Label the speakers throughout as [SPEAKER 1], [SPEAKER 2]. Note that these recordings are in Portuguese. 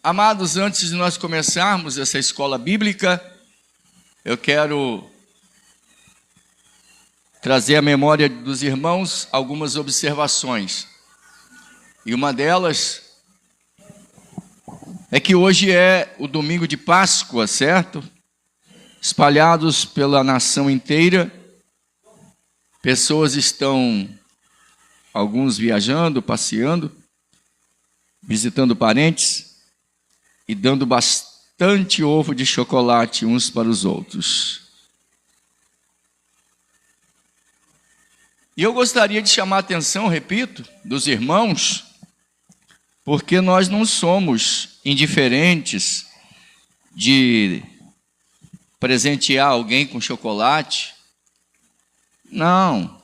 [SPEAKER 1] Amados, antes de nós começarmos essa escola bíblica, eu quero trazer à memória dos irmãos algumas observações. E uma delas é que hoje é o domingo de Páscoa, certo? Espalhados pela nação inteira, pessoas estão, alguns viajando, passeando, visitando parentes e dando bastante ovo de chocolate uns para os outros. E eu gostaria de chamar a atenção, repito, dos irmãos, porque nós não somos indiferentes de presentear alguém com chocolate. Não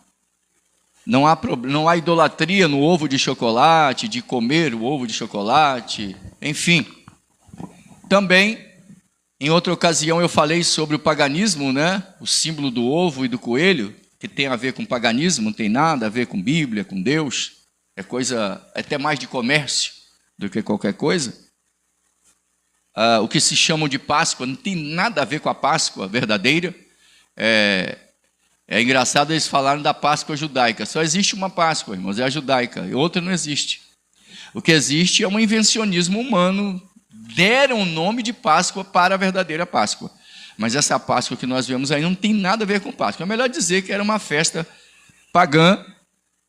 [SPEAKER 1] há idolatria no ovo de chocolate, de comer o ovo de chocolate, enfim. Também, em outra ocasião, eu falei sobre o paganismo, né? O símbolo do ovo e do coelho, que tem a ver com paganismo, não tem nada a ver com Bíblia, com Deus. É coisa até mais de comércio do que qualquer coisa. O que se chamam de Páscoa não tem nada a ver com a Páscoa verdadeira. É engraçado eles falarem da Páscoa judaica. Só existe uma Páscoa, irmãos, é a judaica, e outra não existe. O que existe é um invencionismo humano. Deram o nome de Páscoa para a verdadeira Páscoa. Mas essa Páscoa que nós vemos aí não tem nada a ver com Páscoa. É melhor dizer que era uma festa pagã,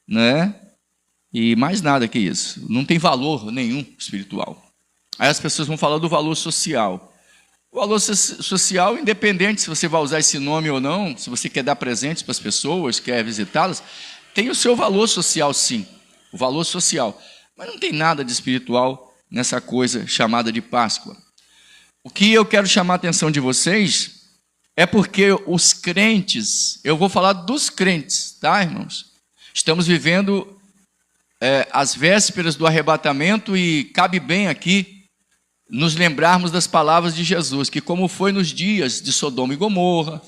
[SPEAKER 1] né? E mais nada que isso. Não tem valor nenhum espiritual. Aí as pessoas vão falar do valor social. O valor social, independente se você vai usar esse nome ou não, se você quer dar presentes para as pessoas, quer visitá-las, tem o seu valor social, sim. O valor social. Mas não tem nada de espiritual nessa coisa chamada de Páscoa. O que eu quero chamar a atenção de vocês é porque os crentes, eu vou falar dos crentes, tá, irmãos? Estamos vivendo as vésperas do arrebatamento e cabe bem aqui nos lembrarmos das palavras de Jesus, que como foi nos dias de Sodoma e Gomorra,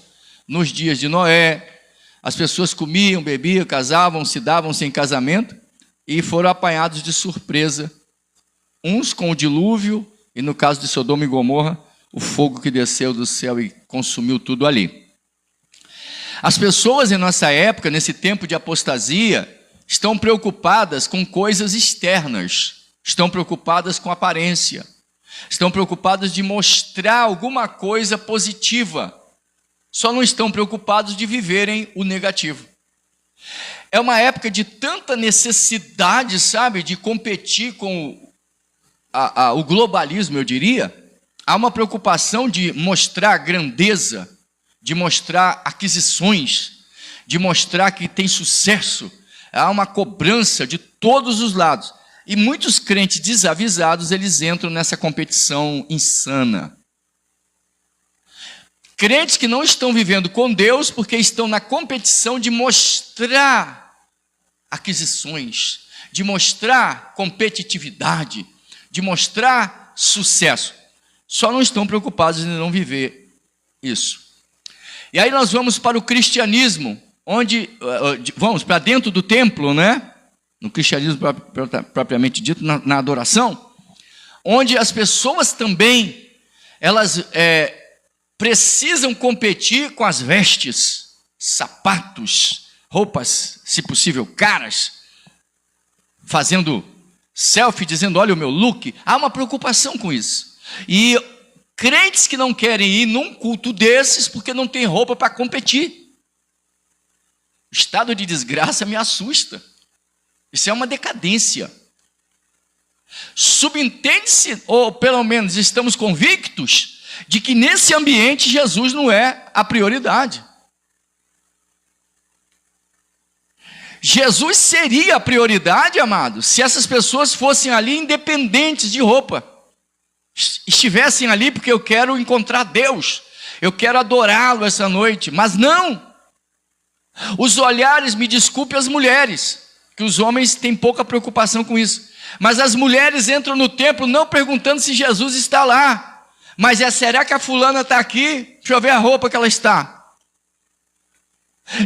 [SPEAKER 1] nos dias de Noé, as pessoas comiam, bebiam, casavam, se davam-se em casamento e foram apanhados de surpresa, uns com o dilúvio, e no caso de Sodoma e Gomorra, o fogo que desceu do céu e consumiu tudo ali. As pessoas em nossa época, nesse tempo de apostasia, estão preocupadas com coisas externas, estão preocupadas com aparência, estão preocupadas de mostrar alguma coisa positiva, só não estão preocupados de viverem o negativo. É uma época de tanta necessidade, sabe, de competir com o globalismo, eu diria. Há uma preocupação de mostrar grandeza, de mostrar aquisições, de mostrar que tem sucesso. Há uma cobrança de todos os lados. E muitos crentes desavisados, eles entram nessa competição insana. Crentes que não estão vivendo com Deus porque estão na competição de mostrar aquisições, de mostrar competitividade, de mostrar sucesso. Só não estão preocupados em não viver isso. E aí nós vamos para o cristianismo, onde vamos para dentro do templo, né? No cristianismo propriamente dito, na adoração, onde as pessoas também, elas precisam competir com as vestes, sapatos, roupas, se possível, caras, fazendo selfie, dizendo, olha o meu look. Há uma preocupação com isso. E crentes que não querem ir num culto desses porque não tem roupa para competir. O estado de desgraça me assusta. Isso é uma decadência. Subentende-se, ou pelo menos estamos convictos, de que nesse ambiente Jesus não é a prioridade. Jesus seria a prioridade, amado, se essas pessoas fossem ali independentes de roupa. Estivessem ali porque eu quero encontrar Deus, eu quero adorá-lo essa noite, mas não. Os olhares, me desculpe as mulheres, que os homens têm pouca preocupação com isso, mas as mulheres entram no templo não perguntando se Jesus está lá, mas será que a fulana está aqui? Deixa eu ver a roupa que ela está.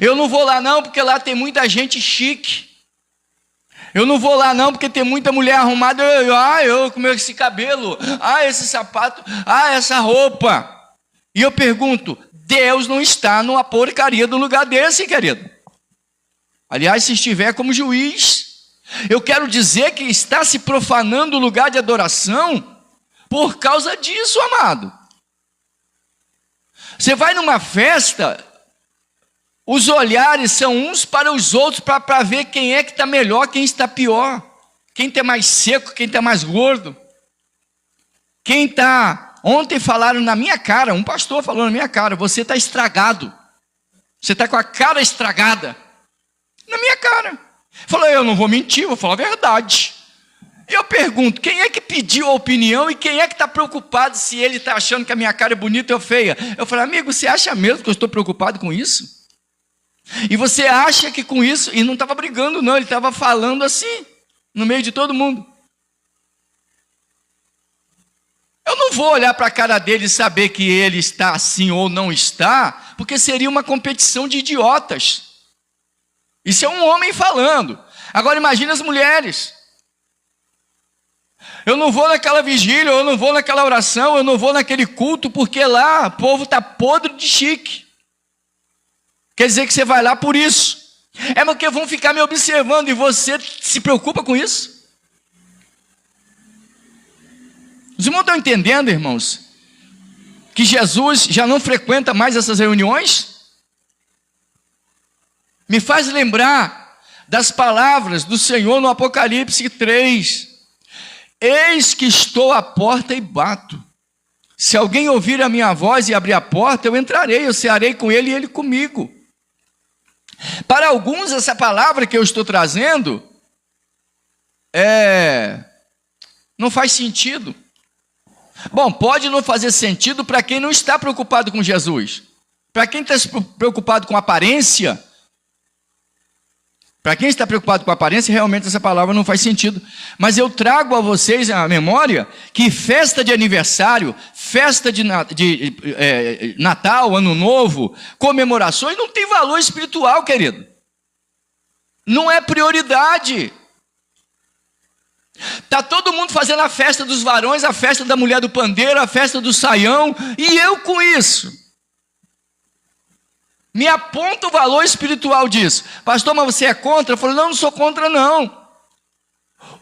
[SPEAKER 1] Eu não vou lá não, porque lá tem muita gente chique. Eu não vou lá não, porque tem muita mulher arrumada. Eu com esse cabelo, esse sapato, essa roupa. E eu pergunto, Deus não está numa porcaria do lugar desse, querido. Aliás, se estiver como juiz, eu quero dizer que está se profanando o lugar de adoração por causa disso, amado. Você vai numa festa, os olhares são uns para os outros, para ver quem é que está melhor, quem está pior, quem está mais seco, quem está mais gordo, quem está... Ontem falaram na minha cara, um pastor falou na minha cara, você está estragado, você está com a cara estragada, na minha cara. Falou, eu não vou mentir, vou falar a verdade. Eu pergunto, quem é que pediu a opinião e quem é que está preocupado se ele está achando que a minha cara é bonita ou feia? Eu falei, amigo, você acha mesmo que eu estou preocupado com isso? E você acha que com isso, e não estava brigando não, ele estava falando assim, no meio de todo mundo. Eu não vou olhar para a cara dele e saber que ele está assim ou não está, porque seria uma competição de idiotas. Isso é um homem falando. Agora imagine as mulheres. Eu não vou naquela vigília, eu não vou naquela oração, eu não vou naquele culto, porque lá o povo está podre de chique. Quer dizer que você vai lá por isso. É porque vão ficar me observando e você se preocupa com isso? Os irmãos estão entendendo, irmãos, que Jesus já não frequenta mais essas reuniões? Me faz lembrar das palavras do Senhor no Apocalipse 3. Eis que estou à porta e bato. Se alguém ouvir a minha voz e abrir a porta, eu entrarei, eu cearei com ele e ele comigo. Para alguns, essa palavra que eu estou trazendo não faz sentido. Bom, pode não fazer sentido para quem não está preocupado com Jesus. Para quem está preocupado com aparência, para quem está preocupado com aparência, realmente essa palavra não faz sentido. Mas eu trago a vocês a memória que festa de aniversário, festa de Natal, Ano Novo, comemorações, não tem valor espiritual, querido. Não é prioridade. Está todo mundo fazendo a festa dos varões, a festa da mulher do pandeiro, a festa do saião, e eu com isso. Me aponta o valor espiritual disso. Pastor, mas você é contra? Eu falei, não sou contra não.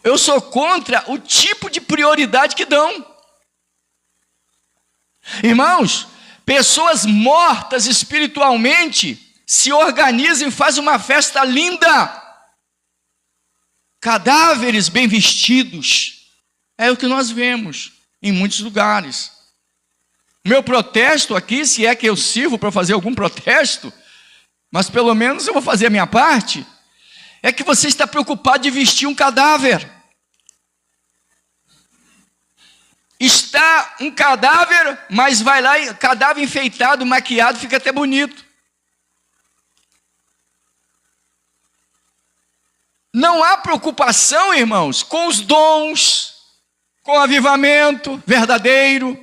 [SPEAKER 1] Eu sou contra o tipo de prioridade que dão. Irmãos, pessoas mortas espiritualmente se organizam e fazem uma festa linda. Cadáveres bem vestidos. É o que nós vemos em muitos lugares. Meu protesto aqui, se é que eu sirvo para fazer algum protesto, mas pelo menos eu vou fazer a minha parte, é que você está preocupado de vestir um cadáver. Está um cadáver, mas vai lá, cadáver enfeitado, maquiado, fica até bonito. Não há preocupação, irmãos, com os dons, com o avivamento verdadeiro,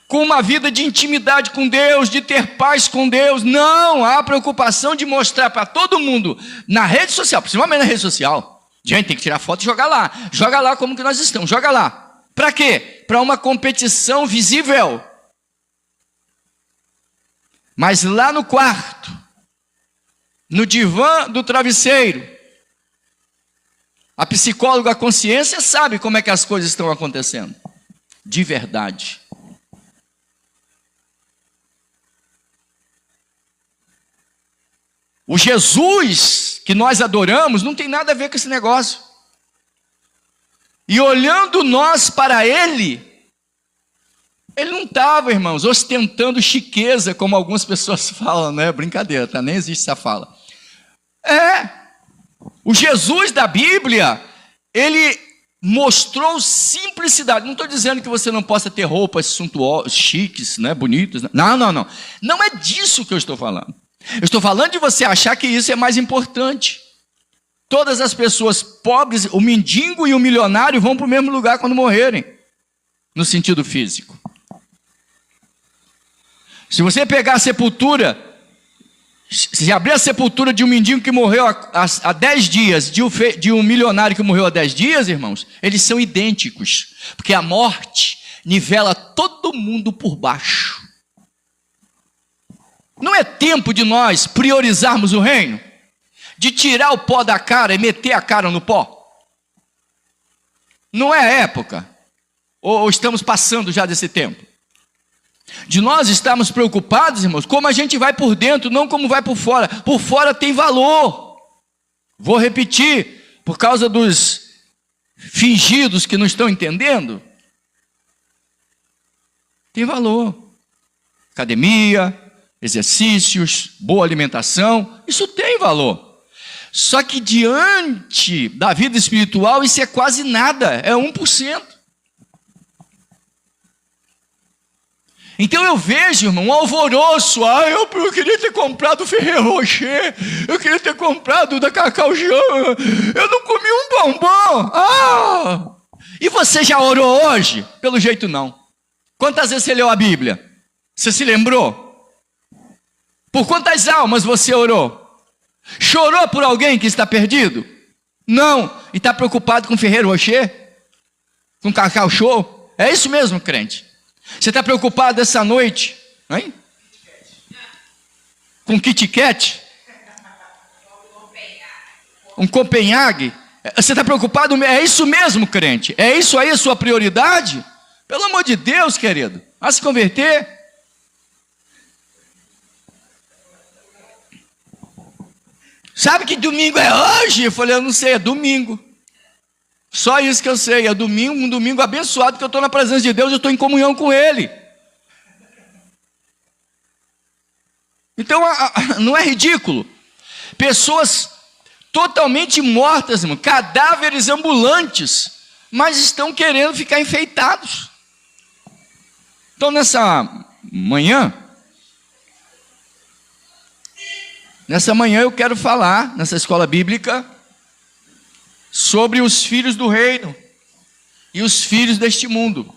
[SPEAKER 1] com uma vida de intimidade com Deus, de ter paz com Deus. Não há preocupação de mostrar para todo mundo, na rede social, principalmente na rede social. Gente, tem que tirar foto e jogar lá. Joga lá como que nós estamos, joga lá. Para quê? Para uma competição visível. Mas lá no quarto, no divã do travesseiro, a psicóloga, a consciência sabe como é que as coisas estão acontecendo. De verdade. O Jesus que nós adoramos não tem nada a ver com esse negócio. E olhando nós para Ele, Ele não estava, irmãos, ostentando chiqueza, como algumas pessoas falam, né? Brincadeira, tá? Nem existe essa fala. O Jesus da Bíblia, Ele mostrou simplicidade. Não estou dizendo que você não possa ter roupas suntuosas, chiques, né? Bonitas. Não. Não é disso que eu estou falando. Eu estou falando de você achar que isso é mais importante. Todas as pessoas pobres, o mendigo e o milionário vão para o mesmo lugar quando morrerem, no sentido físico. Se você pegar a sepultura Se abrir a sepultura de um mendigo que morreu há 10 dias, de um milionário que morreu há 10 dias, irmãos, eles são idênticos. Porque a morte nivela todo mundo por baixo. Não é tempo de nós priorizarmos o reino? De tirar o pó da cara e meter a cara no pó? Não é a época? Ou estamos passando já desse tempo? De nós estarmos preocupados, irmãos, como a gente vai por dentro, não como vai por fora. Por fora tem valor. Vou repetir, por causa dos fingidos que não estão entendendo. Tem valor. Academia, exercícios, boa alimentação, isso tem valor. Só que diante da vida espiritual, isso é quase nada, é 1%. Então eu vejo, irmão, um alvoroço. Eu queria ter comprado Ferrero Rocher, eu queria ter comprado da Cacau Jean, eu não comi um bombom. E você já orou hoje? Pelo jeito não. Quantas vezes você leu a Bíblia? Você se lembrou? Por quantas almas você orou? Chorou por alguém que está perdido? Não. E está preocupado com Ferrero Rocher? Com Cacau Show? É isso mesmo, crente? Você está preocupado essa noite? Hein? Com Kit Kat? Um Copenhague? Você está preocupado? É isso mesmo, crente? É isso aí a sua prioridade? Pelo amor de Deus, querido. Vai se converter? Sabe que domingo é hoje? Eu falei, eu não sei, é domingo. Só isso que eu sei, é domingo, um domingo abençoado, que eu estou na presença de Deus, eu estou em comunhão com Ele. Então, não é ridículo? Pessoas totalmente mortas, irmão, cadáveres ambulantes, mas estão querendo ficar enfeitados. Então, nessa manhã eu quero falar, nessa escola bíblica, sobre os filhos do reino e os filhos deste mundo.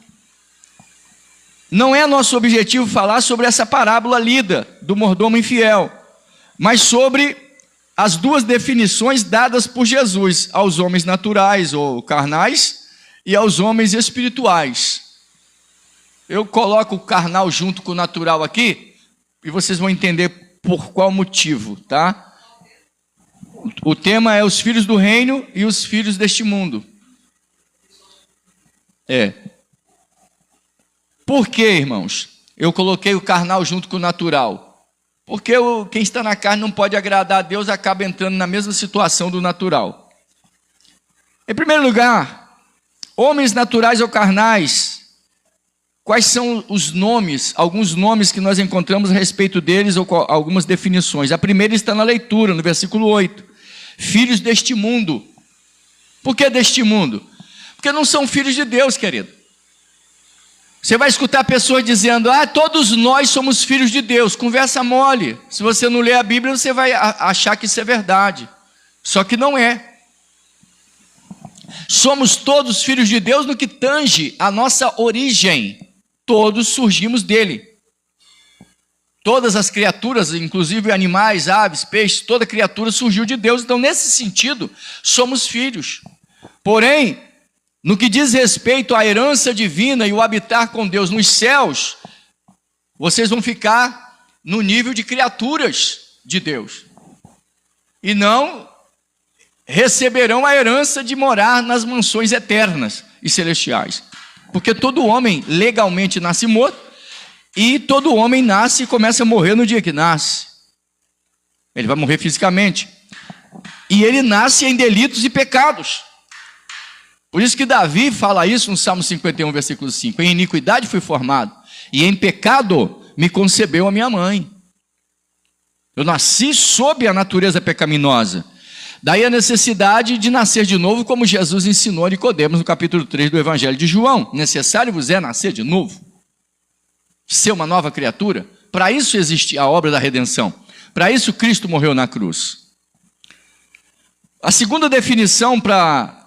[SPEAKER 1] Não é nosso objetivo falar sobre essa parábola lida do mordomo infiel, mas sobre as duas definições dadas por Jesus aos homens naturais ou carnais e aos homens espirituais. Eu coloco o carnal junto com o natural aqui e vocês vão entender por qual motivo, tá? O tema é os filhos do reino e os filhos deste mundo. Por que, irmãos? Eu coloquei o carnal junto com o natural. Porque quem está na carne não pode agradar a Deus, acaba entrando na mesma situação do natural. Em primeiro lugar, homens naturais ou carnais, quais são os nomes, alguns nomes que nós encontramos a respeito deles, ou algumas definições. A primeira está na leitura, no versículo 8. Filhos deste mundo. Por que deste mundo? Porque não são filhos de Deus, querido. Você vai escutar pessoas dizendo, todos nós somos filhos de Deus. Conversa mole. Se você não ler a Bíblia, você vai achar que isso é verdade. Só que não é. Somos todos filhos de Deus no que tange a nossa origem. Todos surgimos dele. Todas as criaturas, inclusive animais, aves, peixes, toda criatura surgiu de Deus. Então, nesse sentido, somos filhos. Porém, no que diz respeito à herança divina e o habitar com Deus nos céus, vocês vão ficar no nível de criaturas de Deus. E não receberão a herança de morar nas mansões eternas e celestiais. Porque todo homem legalmente nasce morto. E todo homem nasce e começa a morrer no dia que nasce. Ele vai morrer fisicamente. E ele nasce em delitos e pecados. Por isso que Davi fala isso no Salmo 51, versículo 5. Em iniquidade fui formado, e em pecado me concebeu a minha mãe. Eu nasci sob a natureza pecaminosa. Daí a necessidade de nascer de novo, como Jesus ensinou a Nicodemos no capítulo 3 do Evangelho de João. Necessário vos é nascer de novo. Ser uma nova criatura. Para isso existe a obra da redenção. Para isso Cristo morreu na cruz. A segunda definição para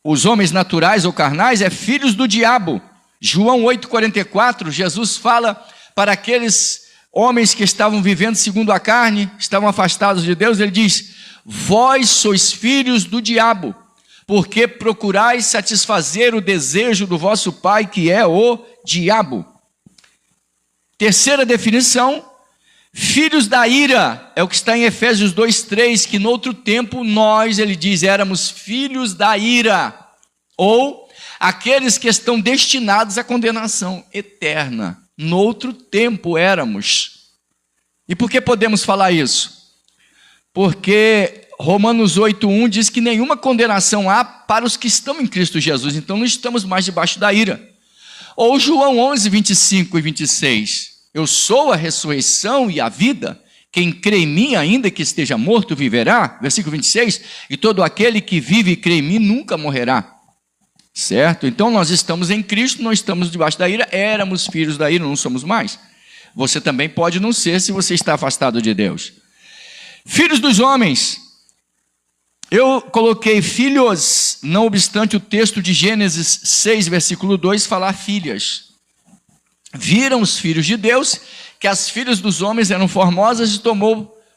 [SPEAKER 1] os homens naturais ou carnais é filhos do diabo. João 8,44, Jesus fala para aqueles homens que estavam vivendo segundo a carne, estavam afastados de Deus, ele diz: vós sois filhos do diabo, porque procurais satisfazer o desejo do vosso pai, que é o diabo. Terceira definição, filhos da ira, é o que está em Efésios 2:3, que no outro tempo nós, ele diz, éramos filhos da ira, ou aqueles que estão destinados à condenação eterna. No outro tempo éramos. E por que podemos falar isso? Porque Romanos 8:1 diz que nenhuma condenação há para os que estão em Cristo Jesus, então não estamos mais debaixo da ira. Ou João 11:25 e 26, eu sou a ressurreição e a vida, quem crê em mim, ainda que esteja morto, viverá. Versículo 26, e todo aquele que vive e crê em mim nunca morrerá. Certo? Então nós estamos em Cristo, não estamos debaixo da ira, éramos filhos da ira, não somos mais. Você também pode não ser se você está afastado de Deus. Filhos dos homens, eu coloquei filhos, não obstante o texto de Gênesis 6, versículo 2, falar filhas. Viram os filhos de Deus, que as filhas dos homens eram formosas e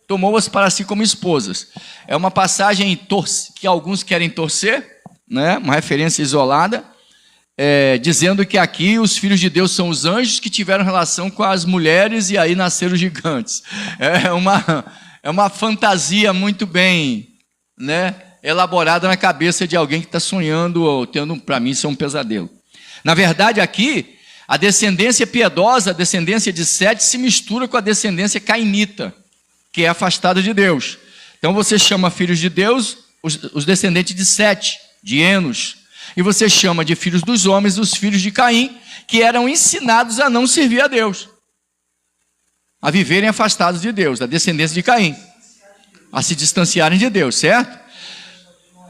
[SPEAKER 1] tomou-as para si como esposas. É uma passagem que alguns querem torcer, né? Uma referência isolada, dizendo que aqui os filhos de Deus são os anjos que tiveram relação com as mulheres e aí nasceram gigantes. É uma fantasia muito bem, né, elaborada na cabeça de alguém que está sonhando ou tendo, para mim, isso é um pesadelo. Na verdade, aqui, a descendência piedosa, a descendência de Sete, se mistura com a descendência cainita, que é afastada de Deus. Então você chama filhos de Deus os descendentes de Sete, de Enos, e você chama de filhos dos homens os filhos de Caim, que eram ensinados a não servir a Deus, a viverem afastados de Deus, a descendência de Caim, a se distanciarem de Deus, certo?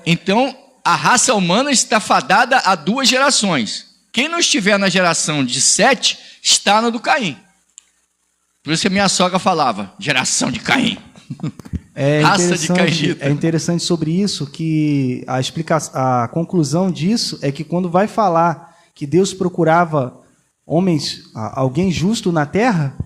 [SPEAKER 1] Então, a raça humana está fadada a duas gerações. Quem não estiver na geração de Sete, está na do Caim. Por isso que a minha sogra falava, geração de Caim. Raça de cainita.
[SPEAKER 2] É interessante sobre isso que a conclusão disso é que quando vai falar que Deus procurava alguém justo na terra,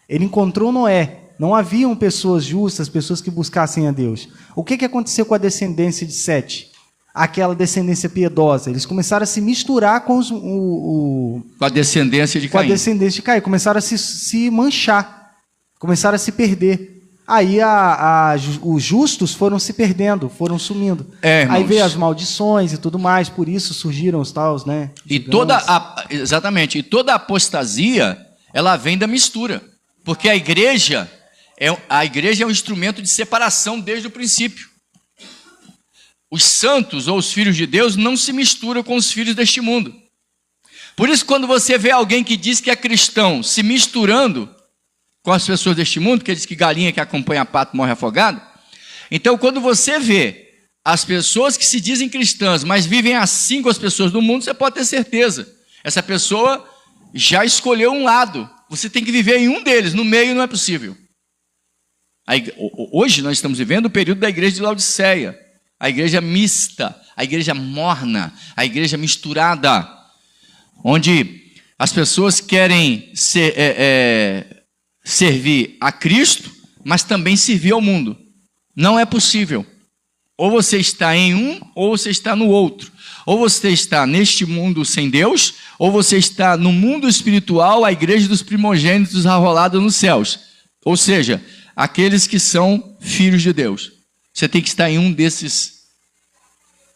[SPEAKER 2] ele encontrou Noé. Não haviam pessoas justas, pessoas que buscassem a Deus. O que aconteceu com a descendência de Sete? Aquela descendência piedosa. Eles começaram a se misturar com
[SPEAKER 1] a descendência de Caim.
[SPEAKER 2] Com a descendência de Caim. Começaram a se manchar. Começaram a se perder. Aí os justos foram se perdendo, foram sumindo. Aí veio as maldições e tudo mais, por isso surgiram os taus, né?
[SPEAKER 1] Exatamente. E toda apostasia, ela vem da mistura. Porque a igreja é um instrumento de separação desde o princípio. Os santos ou os filhos de Deus não se misturam com os filhos deste mundo. Por isso, quando você vê alguém que diz que é cristão se misturando com as pessoas deste mundo, que diz que galinha que acompanha pato morre afogado, então quando você vê as pessoas que se dizem cristãs, mas vivem assim com as pessoas do mundo, você pode ter certeza, essa pessoa já escolheu um lado, você tem que viver em um deles, no meio não é possível. Hoje nós estamos vivendo o período da igreja de Laodiceia, a igreja mista, a igreja morna, a igreja misturada, onde as pessoas querem servir a Cristo, mas também servir ao mundo. Não é possível. Ou você está em um, ou você está no outro. Ou você está neste mundo sem Deus, ou você está no mundo espiritual, a igreja dos primogênitos arrolada nos céus. Ou seja, aqueles que são filhos de Deus. Você tem que estar em um desses,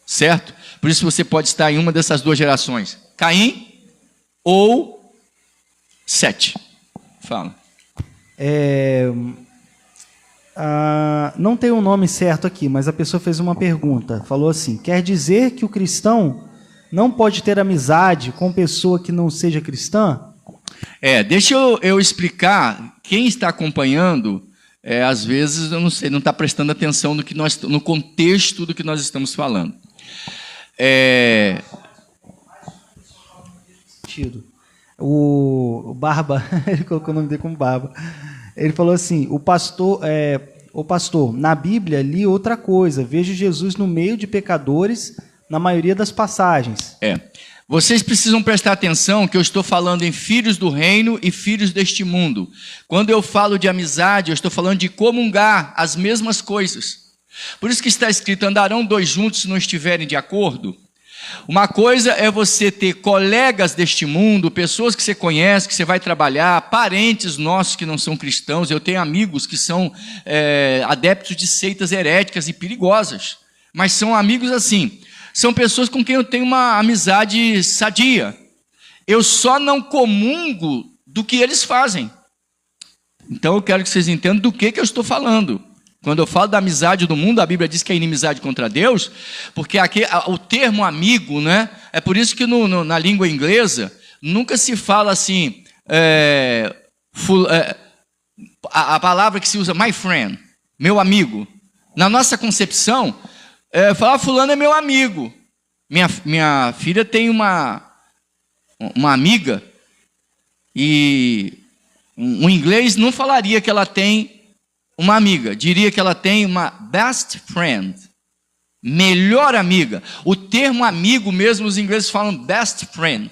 [SPEAKER 1] certo? Por isso você pode estar em uma dessas duas gerações. Caim ou Sete. Fala.
[SPEAKER 2] Não tem um nome certo aqui, mas a pessoa fez uma pergunta. Falou assim, quer dizer que o cristão não pode ter amizade com pessoa que não seja cristã?
[SPEAKER 1] Deixa eu explicar. Quem está acompanhando, às vezes, eu não sei, não está prestando atenção no contexto do que nós estamos falando.
[SPEAKER 2] O Barba, ele colocou o nome dele como Barba. Ele falou assim, o pastor, na Bíblia li outra coisa, vejo Jesus no meio de pecadores na maioria das passagens.
[SPEAKER 1] Vocês precisam prestar atenção que eu estou falando em filhos do reino e filhos deste mundo. Quando eu falo de amizade, eu estou falando de comungar as mesmas coisas. Por isso que está escrito, andarão dois juntos se não estiverem de acordo. Uma coisa é você ter colegas deste mundo, pessoas que você conhece, que você vai trabalhar, parentes nossos que não são cristãos. Eu tenho amigos que são adeptos de seitas heréticas e perigosas, mas são amigos assim. São pessoas com quem eu tenho uma amizade sadia. Eu só não comungo do que eles fazem. Então eu quero que vocês entendam do que eu estou falando. Quando eu falo da amizade do mundo, a Bíblia diz que é inimizade contra Deus, porque aqui, o termo amigo, né? É por isso que na língua inglesa nunca se fala assim, a palavra que se usa, my friend, meu amigo. Na nossa concepção, falar fulano é meu amigo. Minha filha tem uma amiga, e um inglês não falaria que ela tem uma amiga, diria que ela tem uma best friend, melhor amiga. O termo amigo mesmo, os ingleses falam best friend.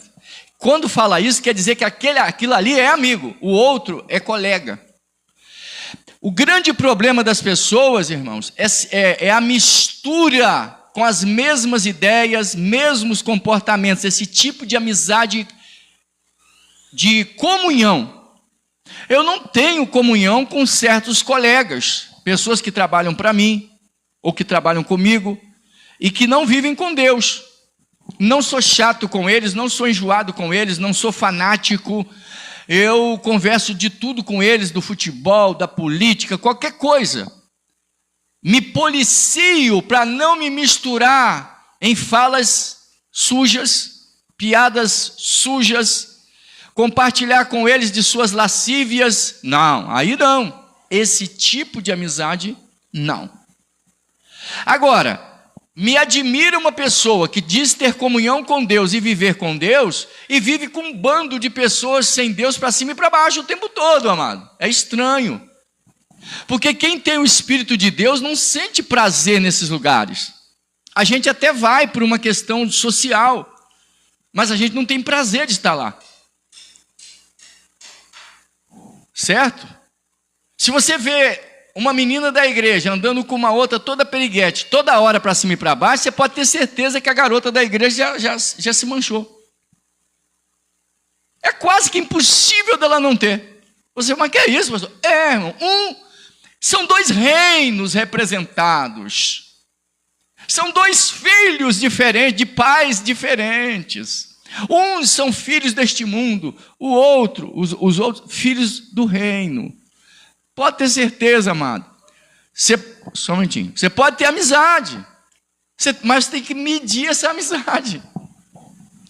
[SPEAKER 1] Quando fala isso, quer dizer que aquilo ali é amigo, o outro é colega. O grande problema das pessoas, irmãos, é a mistura com as mesmas ideias, mesmos comportamentos, esse tipo de amizade de comunhão. Eu não tenho comunhão com certos colegas, pessoas que trabalham para mim, ou que trabalham comigo, e que não vivem com Deus. Não sou chato com eles, não sou enjoado com eles, não sou fanático. Eu converso de tudo com eles, do futebol, da política, qualquer coisa. Me policio para não me misturar em falas sujas, piadas sujas, compartilhar com eles de suas lascívias. Não, aí não. Esse tipo de amizade, não. Agora, me admira uma pessoa que diz ter comunhão com Deus e viver com Deus, e vive com um bando de pessoas sem Deus para cima e para baixo o tempo todo, amado. É estranho. Porque quem tem o Espírito de Deus não sente prazer nesses lugares. A gente até vai por uma questão social, mas a gente não tem prazer de estar lá. Certo? Se você vê uma menina da igreja andando com uma outra toda periguete, toda hora para cima e para baixo, você pode ter certeza que a garota da igreja já se manchou. É quase que impossível dela não ter. Você, mas que é isso, pastor? Irmão, são dois reinos representados. São dois filhos diferentes, de pais diferentes. Uns são filhos deste mundo, os outros, filhos do reino. Pode ter certeza, amado. Só um momentinho. Você pode ter amizade, mas tem que medir essa amizade.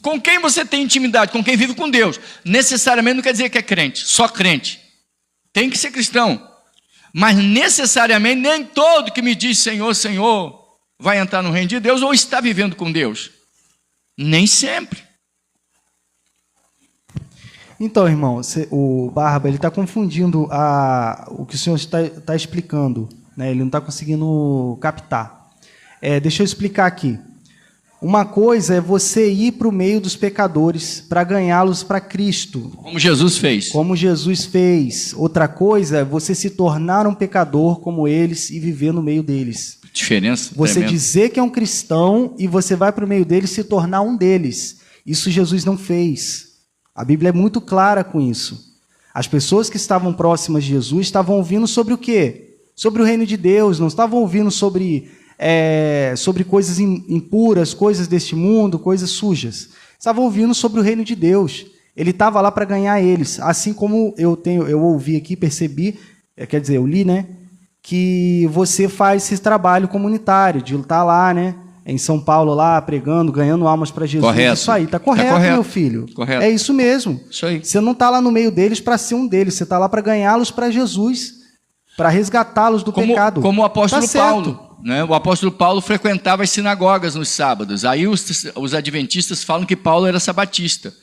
[SPEAKER 1] Com quem você tem intimidade? Com quem vive com Deus. Necessariamente não quer dizer que é crente, só crente. Tem que ser cristão. Mas necessariamente nem todo que me diz Senhor, Senhor, vai entrar no reino de Deus ou está vivendo com Deus. Nem sempre.
[SPEAKER 2] Então, irmão, o Barba ele está confundindo o que o senhor está explicando, né? Ele não está conseguindo captar. Deixa eu explicar aqui. Uma coisa é você ir para o meio dos pecadores para ganhá-los para Cristo.
[SPEAKER 1] Como Jesus fez.
[SPEAKER 2] Como Jesus fez. Outra coisa é você se tornar um pecador como eles e viver no meio deles.
[SPEAKER 1] Diferença.
[SPEAKER 2] Você
[SPEAKER 1] tremenda.
[SPEAKER 2] dizer que é um cristão e você vai para o meio deles se tornar um deles. Isso Jesus não fez. A Bíblia é muito clara com isso. As pessoas que estavam próximas de Jesus estavam ouvindo sobre o quê? Sobre o reino de Deus, não estavam ouvindo sobre coisas impuras, coisas deste mundo, coisas sujas. Estavam ouvindo sobre o reino de Deus. Ele estava lá para ganhar eles. Assim como eu ouvi aqui, percebi, quer dizer, eu li, né? Que você faz esse trabalho comunitário, de estar lá, né? Em São Paulo, lá, pregando, ganhando almas para Jesus.
[SPEAKER 1] Correto.
[SPEAKER 2] Isso aí, está correto, meu filho.
[SPEAKER 1] Correto.
[SPEAKER 2] É isso mesmo.
[SPEAKER 1] Isso aí.
[SPEAKER 2] Você não está lá no meio deles para ser um deles, você está lá para ganhá-los para Jesus, para resgatá-los do pecado.
[SPEAKER 1] Como o apóstolo
[SPEAKER 2] Tá
[SPEAKER 1] Paulo. Né? O apóstolo Paulo frequentava as sinagogas nos sábados. Aí os adventistas falam que Paulo era sabatista.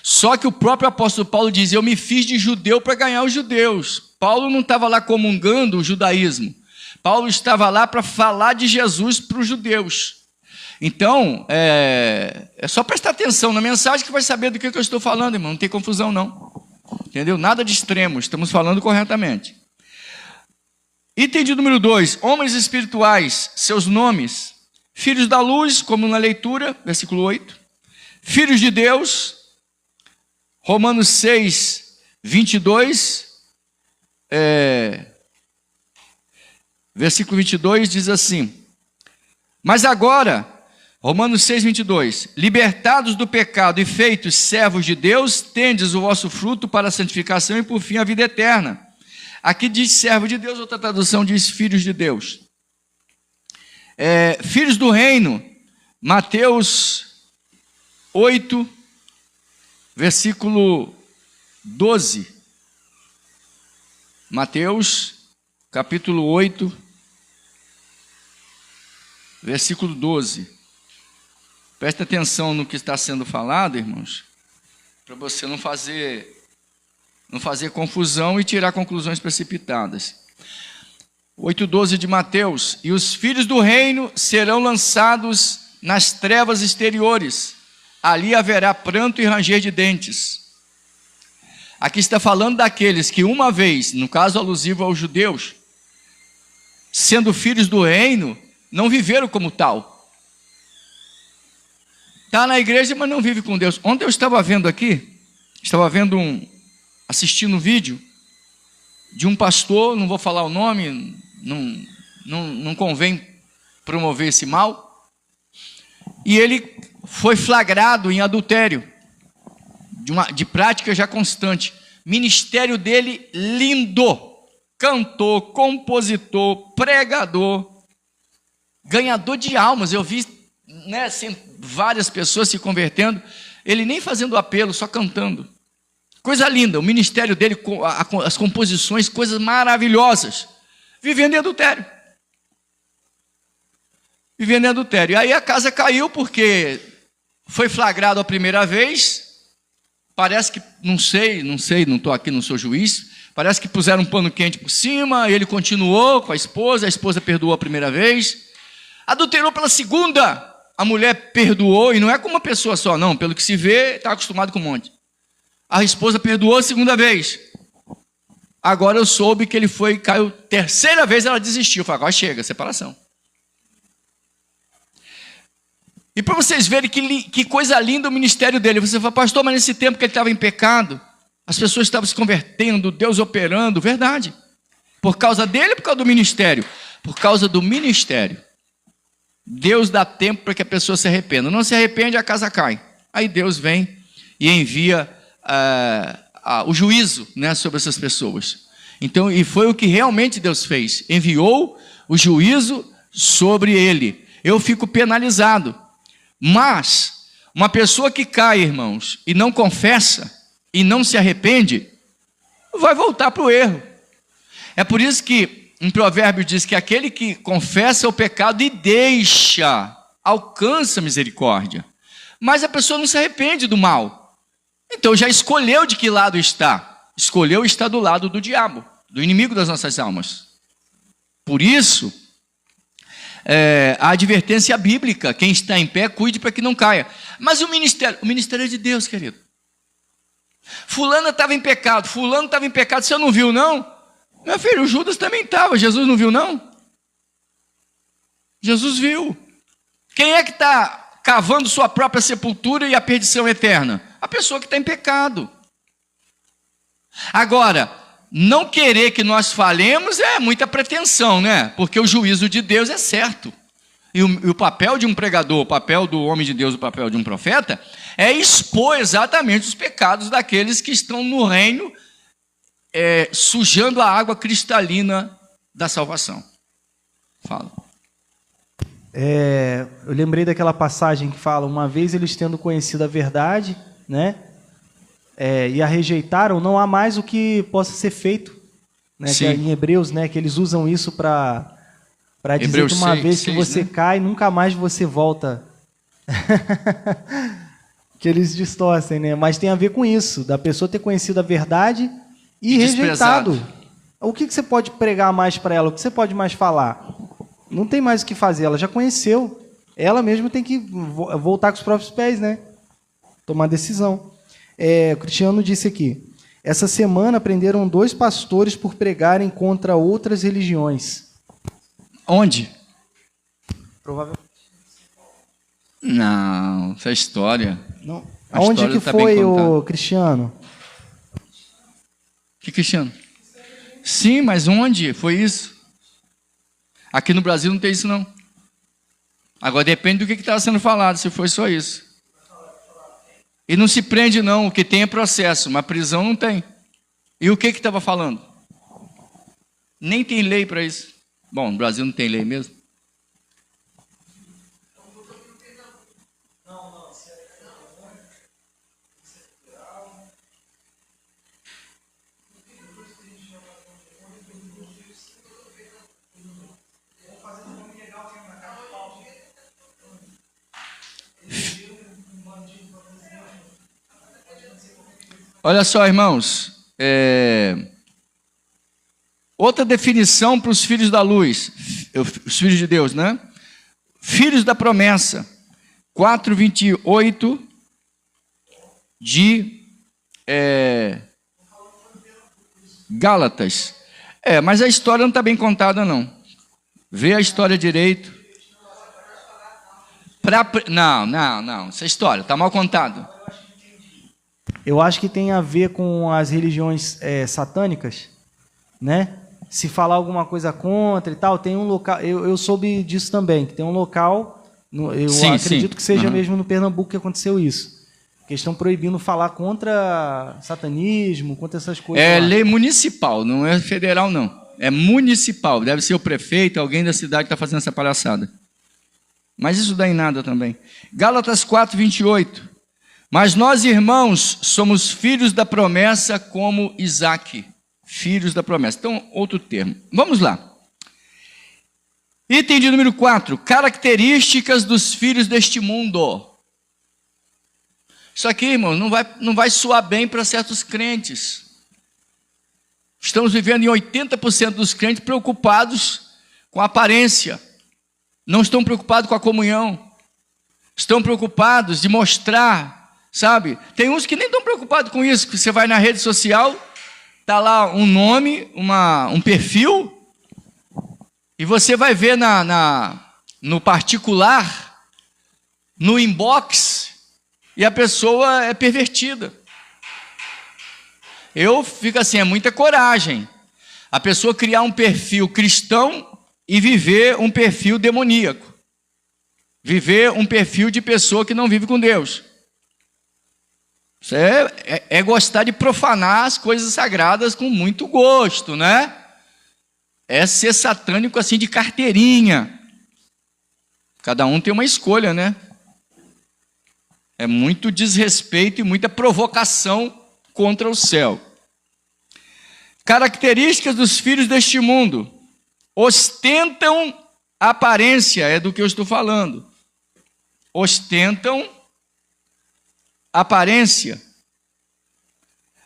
[SPEAKER 1] Só que o próprio apóstolo Paulo diz, eu me fiz de judeu para ganhar os judeus. Paulo não estava lá comungando o judaísmo. Paulo estava lá para falar de Jesus para os judeus. Então, é só prestar atenção na mensagem que vai saber do que eu estou falando, irmão. Não tem confusão, não. Entendeu? Nada de extremo, estamos falando corretamente. Item de número 2, homens espirituais, seus nomes, filhos da luz, como na leitura, versículo 8, filhos de Deus, Romanos 6, 22, versículo 22 diz assim, mas agora, Romanos 6, 22, libertados do pecado e feitos servos de Deus, tendes o vosso fruto para a santificação e por fim a vida eterna. Aqui diz servo de Deus, outra tradução diz filhos de Deus. Filhos do reino, Mateus 8, versículo 12. Mateus, capítulo 8, versículo 12. Presta atenção no que está sendo falado, irmãos, para você não fazer confusão e tirar conclusões precipitadas. 8,12 de Mateus, e os filhos do reino serão lançados nas trevas exteriores, ali haverá pranto e ranger de dentes. Aqui está falando daqueles que uma vez, no caso alusivo aos judeus, sendo filhos do reino, não viveram como tal. Está na igreja, mas não vive com Deus. Ontem eu estava vendo aqui, assistindo um vídeo de um pastor, não vou falar o nome, não convém promover esse mal, e ele foi flagrado em adultério, de prática já constante. Ministério dele lindo, cantor, compositor, pregador, ganhador de almas. Eu vi, né, assim, várias pessoas se convertendo, ele nem fazendo apelo, só cantando. Coisa linda, o ministério dele, as composições, coisas maravilhosas. Vivendo em adultério. Vivendo em adultério. E aí a casa caiu porque foi flagrado a primeira vez. Parece que, não sei, não estou aqui, não sou juiz. Parece que puseram um pano quente por cima, ele continuou com a esposa perdoou a primeira vez. Adulterou pela segunda, a mulher perdoou, e não é com uma pessoa só, não, pelo que se vê, está acostumado com um monte. A esposa perdoou a segunda vez. Agora eu soube que ele caiu, terceira vez ela desistiu. Eu falei, agora chega, separação. E para vocês verem que coisa linda o ministério dele. Você fala, pastor, mas nesse tempo que ele estava em pecado, as pessoas estavam se convertendo, Deus operando. Verdade. Por causa dele ou por causa do ministério? Por causa do ministério. Deus dá tempo para que a pessoa se arrependa. Não se arrepende, a casa cai. Aí Deus vem e envia o juízo, né, sobre essas pessoas. Então, e foi o que realmente Deus fez. Enviou o juízo sobre ele. Eu fico penalizado. Mas, uma pessoa que cai, irmãos, e não confessa, e não se arrepende, vai voltar para o erro. É por isso que em Provérbios diz que aquele que confessa o pecado e deixa, alcança misericórdia. Mas a pessoa não se arrepende do mal. Então já escolheu de que lado está. Escolheu estar do lado do diabo, do inimigo das nossas almas. Por isso, a advertência bíblica, quem está em pé, cuide para que não caia. Mas o ministério é de Deus, querido. Fulano estava em pecado, você não viu não? Meu filho, o Judas também estava, Jesus não viu não? Jesus viu. Quem é que está cavando sua própria sepultura e a perdição eterna? A pessoa que está em pecado. Agora, não querer que nós falemos é muita pretensão, né? Porque o juízo de Deus é certo. E o papel de um pregador, o papel do homem de Deus, o papel de um profeta, é expor exatamente os pecados daqueles que estão no reino, sujando a água cristalina da salvação. Fala.
[SPEAKER 2] Eu lembrei daquela passagem que fala, uma vez eles tendo conhecido a verdade, né? E a rejeitaram, não há mais o que possa ser feito, né? Que é em Hebreus, né? Que eles usam isso para dizer que uma vez que você cai, nunca mais você volta. Que eles distorcem, né? Mas tem a ver com isso, da pessoa ter conhecido a verdade e rejeitado. O que você pode pregar mais para ela? O que você pode mais falar? Não tem mais o que fazer, ela já conheceu. ela mesma tem que voltar com os próprios pés, né? Tomar decisão. O Cristiano disse aqui, essa semana prenderam 2 pastores por pregarem contra outras religiões.
[SPEAKER 1] Onde?
[SPEAKER 2] Provavelmente.
[SPEAKER 1] Não, essa história.
[SPEAKER 2] Não.
[SPEAKER 1] A
[SPEAKER 2] Onde
[SPEAKER 1] história
[SPEAKER 2] que
[SPEAKER 1] tá
[SPEAKER 2] foi,
[SPEAKER 1] bem contada.
[SPEAKER 2] o Cristiano?
[SPEAKER 1] Que Cristiano? Sim, mas onde foi isso? Aqui no Brasil não tem isso, não. Agora depende do que estava sendo falado, se foi só isso. E não se prende, não. O que tem é processo, mas prisão não tem. E o que estava falando? Nem tem lei para isso. Bom, no Brasil não tem lei mesmo. Olha só, irmãos, outra definição para os filhos da luz, os filhos de Deus, né? Filhos da promessa, 4:28 de Gálatas. Mas a história não está bem contada, não. Vê a história direito. Não, essa história está mal contada.
[SPEAKER 2] Eu acho que tem a ver com as religiões satânicas, né? Se falar alguma coisa contra e tal, tem um local. Eu soube disso também, que tem um local. Acredito que seja mesmo no Pernambuco que aconteceu isso. Que estão proibindo falar contra satanismo, contra essas coisas.
[SPEAKER 1] É lei municipal, não é federal, não. É municipal. Deve ser o prefeito, alguém da cidade que está fazendo essa palhaçada. Mas isso dá em nada também. Gálatas 4:28. Mas nós, irmãos, somos filhos da promessa como Isaque. Filhos da promessa. Então, outro termo. Vamos lá. Item de número 4. Características dos filhos deste mundo. Isso aqui, irmão, não vai soar bem para certos crentes. Estamos vivendo em 80% dos crentes preocupados com a aparência. Não estão preocupados com a comunhão. Estão preocupados de mostrar. Sabe? Tem uns que nem estão preocupados com isso, que você vai na rede social, está lá um nome, um perfil, e você vai ver no particular, no inbox, e a pessoa é pervertida. Eu fico assim, é muita coragem. A pessoa criar um perfil cristão e viver um perfil demoníaco. Viver um perfil de pessoa que não vive com Deus. Isso é gostar de profanar as coisas sagradas com muito gosto, né? É ser satânico assim de carteirinha. Cada um tem uma escolha, né? É muito desrespeito e muita provocação contra o céu. Características dos filhos deste mundo. Ostentam a aparência, é do que eu estou falando. Ostentam aparência.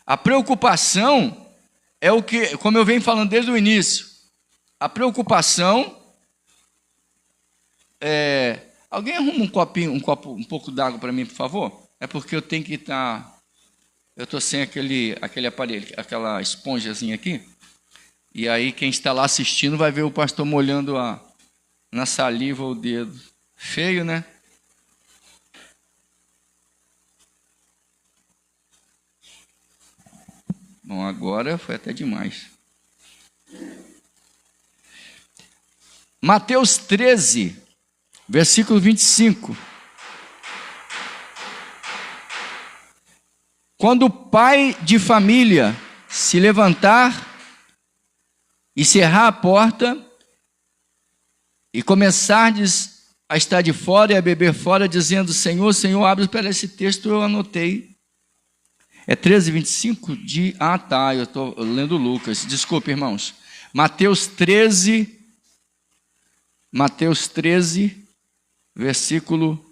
[SPEAKER 1] A preocupação é o que, como eu venho falando desde o início, a preocupação é... Alguém arruma um pouco d'água para mim, por favor? É porque eu tenho que estar... Eu estou sem aquele aparelho, aquela esponjazinha aqui. E aí quem está lá assistindo vai ver o pastor molhando na saliva o dedo. Feio, né? Bom, agora foi até demais. Mateus 13, versículo 25. Quando o pai de família se levantar e cerrar a porta e começardes a estar de fora e a beber fora, dizendo, Senhor, Senhor, abre para esse texto, eu anotei. É 13, 25 de... Ah, tá, eu estou lendo Lucas. Desculpe, irmãos. Mateus 13, versículo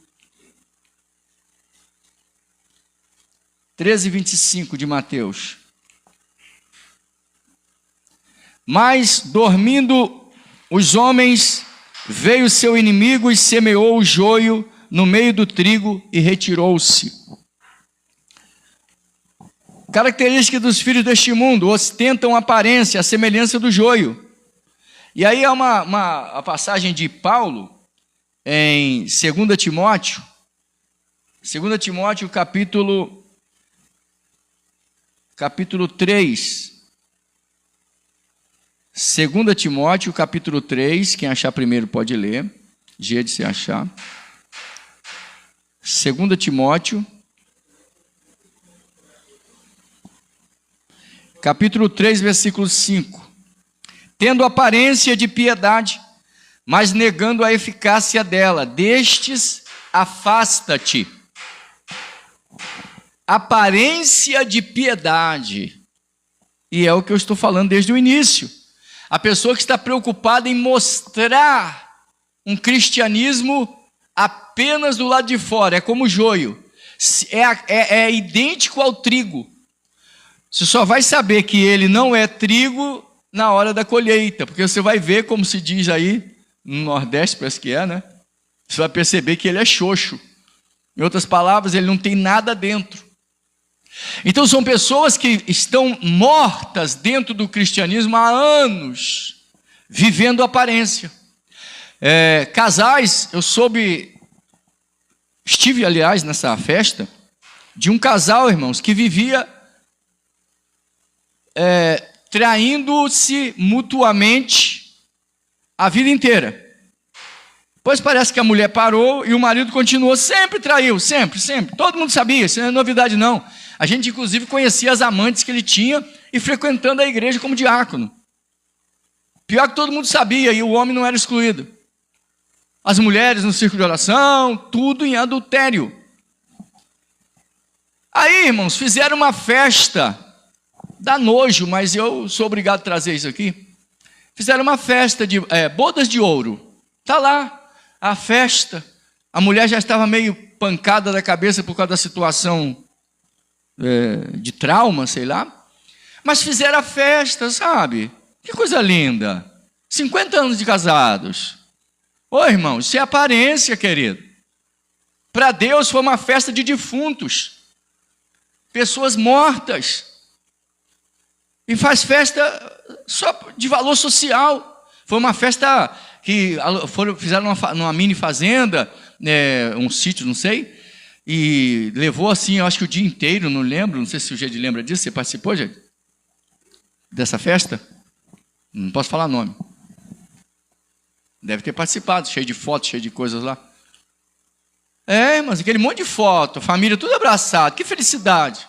[SPEAKER 1] 13, 25 de Mateus. Mas, dormindo os homens, Veio seu inimigo e semeou o joio no meio do trigo e retirou-se. Característica dos filhos deste mundo: ostentam aparência, a semelhança do joio. E aí há a passagem de Paulo em 2 Timóteo, capítulo 3. 2 Timóteo, capítulo 3, quem achar primeiro pode ler. Dia de se achar. 2 Timóteo, capítulo 3, versículo 5. Tendo aparência de piedade, mas negando a eficácia dela, destes afasta-te. Aparência de piedade. E é o que eu estou falando desde o início. A pessoa que está preocupada em mostrar um cristianismo apenas do lado de fora, é como o joio, é idêntico ao trigo. Você só vai saber que ele não é trigo na hora da colheita, porque você vai ver, como se diz aí, no Nordeste parece que é, né? Você vai perceber que ele é xoxo. Em outras palavras, ele não tem nada dentro. Então são pessoas que estão mortas dentro do cristianismo há anos, vivendo aparência. Casais, eu estive aliás nessa festa, de um casal, irmãos, que vivia traindo-se mutuamente a vida inteira. Pois parece que a mulher parou e o marido continuou, sempre traiu, sempre. Todo mundo sabia, isso não é novidade não. A gente inclusive conhecia as amantes que ele tinha e frequentando a igreja como diácono. Pior que todo mundo sabia e o homem não era excluído. As mulheres no círculo de oração, tudo em adultério. Aí, irmãos, fizeram uma festa, dá nojo, mas eu sou obrigado a trazer isso aqui. Fizeram uma festa de bodas de ouro. Está lá a festa. A mulher já estava meio pancada da cabeça por causa da situação de trauma, sei lá. Mas fizeram a festa, sabe? Que coisa linda. 50 anos de casados. Ô, irmão, isso é aparência, querido. Para Deus foi uma festa de defuntos. Pessoas mortas. E faz festa só de valor social. Foi uma festa que fizeram numa mini fazenda, um sítio, não sei, e levou assim, eu acho que o dia inteiro, não lembro, não sei se o Gede lembra disso. Você participou, Gede? Dessa festa? Não posso falar nome. Deve ter participado, cheio de fotos, cheio de coisas lá. Mas aquele monte de foto, família tudo abraçado, que felicidade.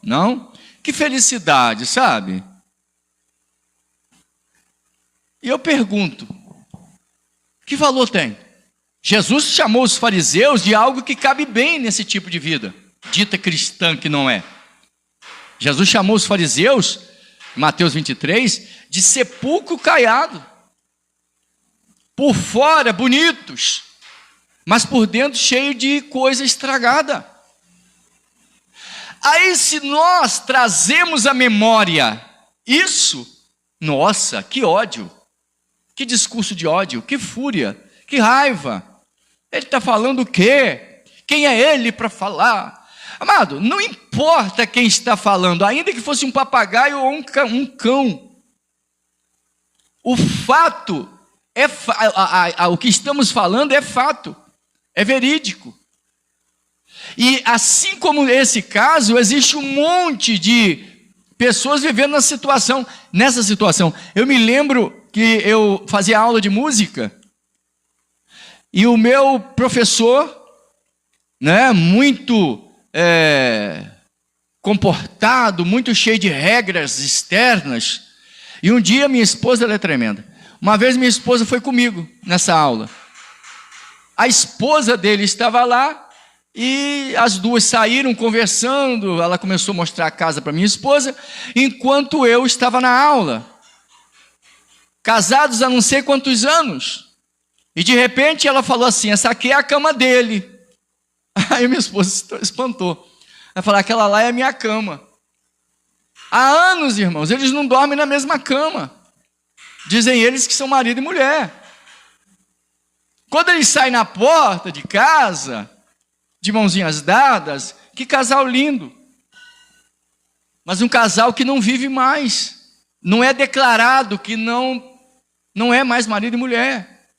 [SPEAKER 1] Não? Que felicidade, sabe? E eu pergunto, que valor tem? Jesus chamou os fariseus de algo que cabe bem nesse tipo de vida, dita cristã que não é. Jesus chamou os fariseus, Mateus 23, de sepulcro caiado. Por fora, bonitos, mas por dentro cheio de coisa estragada. Aí, se nós trazemos à memória isso, nossa, que ódio, que discurso de ódio, que fúria, que raiva. Ele está falando o quê? Quem é ele para falar? Amado, não importa quem está falando, ainda que fosse um papagaio ou um cão. O fato o que estamos falando é fato, é verídico. E assim como esse caso, existe um monte de pessoas vivendo nessa situação. Eu me lembro que eu fazia aula de música e o meu professor, né, muito comportado, muito cheio de regras externas, e um dia minha esposa, ela é tremenda. Uma vez minha esposa foi comigo nessa aula. A esposa dele estava lá e as duas saíram conversando. Ela começou a mostrar a casa para minha esposa, enquanto eu estava na aula. Casados há não sei quantos anos. E de repente ela falou assim: essa aqui é a cama dele. Aí minha esposa espantou. Ela falou: aquela lá é a minha cama. Há anos, irmãos, eles não dormem na mesma cama. Dizem eles que são marido e mulher. Quando eles saem na porta de casa, de mãozinhas dadas, que casal lindo. Mas um casal que não vive mais. Não é declarado que não é mais marido e mulher.